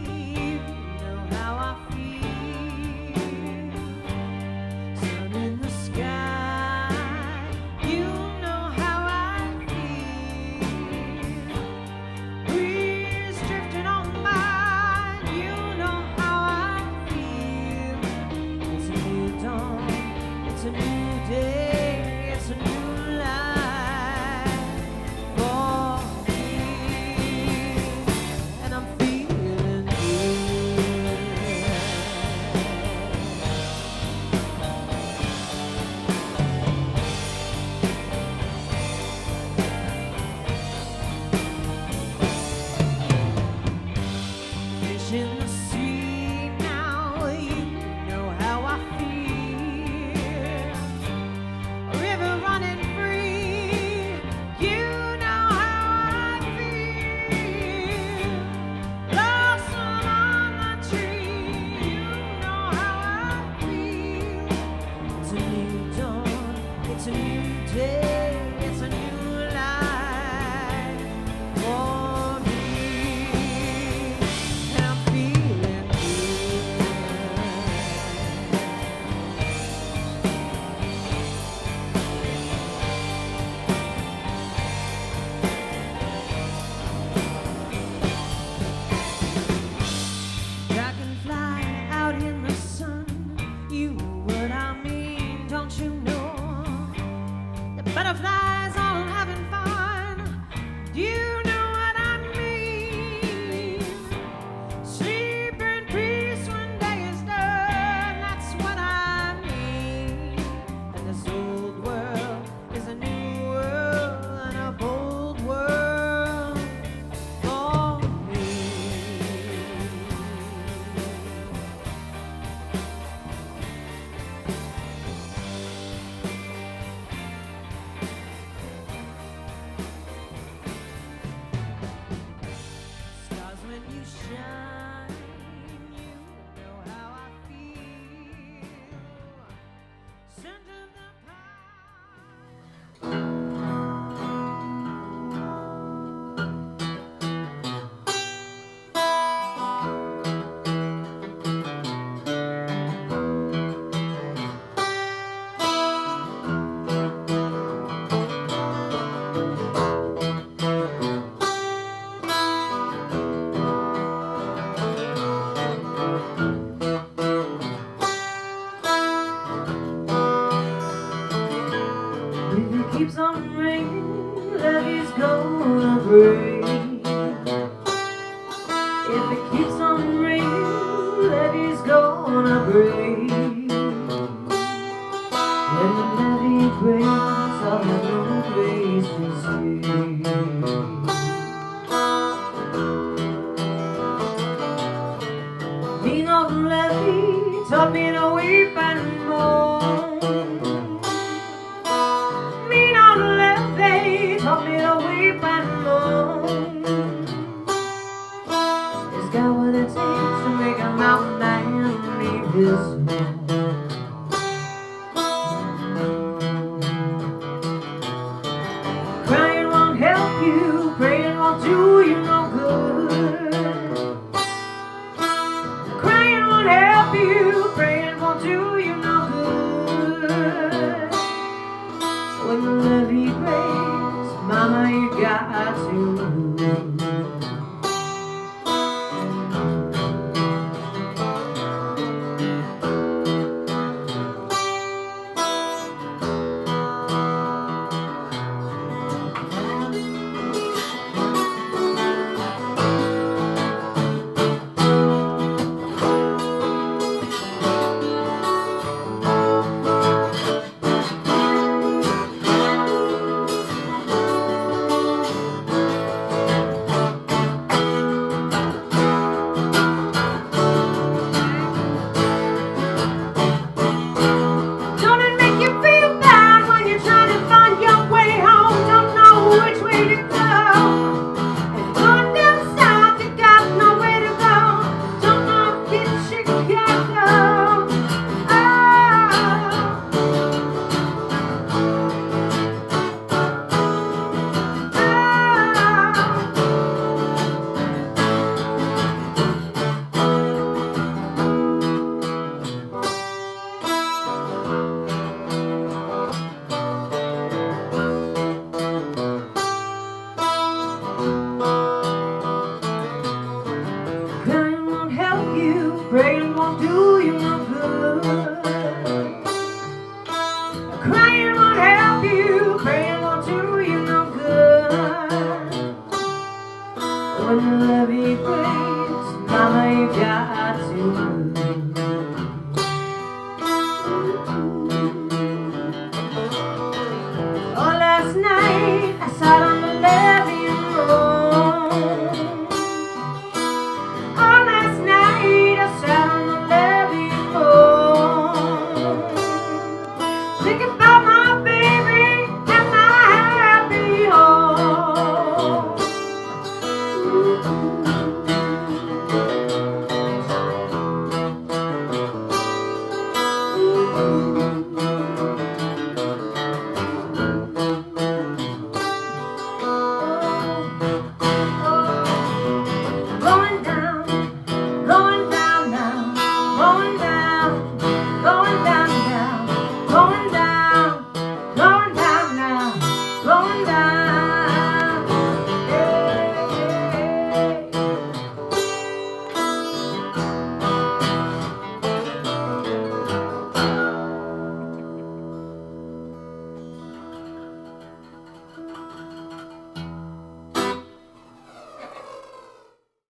you know how I feel. Sun in the sky, you know how I feel. Breeze drifting on by, you know how I feel. It's a new dawn, it's a new day, it's a new life for me, and I'm feeling good. Fish in the sea now, you know how I feel. A river running free, you know how I feel. Blossom on the tree, you know how I feel. It's a new dawn, it's a new day, it's a new life for me, and I'm feeling good. Dragonfly out in the sun, you know what I mean, don't you know? The butterflies all having fun, you know what I mean. Sleep in peace when day is done, that's what I mean. And this old world is a new world and a bold world for me. Stars when you shine, you know how I feel. Scent of the If it keeps on raining, levee's gonna break. If it keeps on raining, levee's gonna break. When the levee breaks, I'll have no place to stay. Mean old levee taught me to weep and moan. Mean old levee taught me to weep and moan. It's got what it takes to make a mountain this home. Crying won't help you, praying won't do you no good. Crying won't help you, praying won't do you no good. When the levee breaks, mama, you got to move. Praying won't do you no good. Crying won't help you, praying won't do you no good. When the levee breaks, mama, you got to move. Oh, last night I sat on the levee.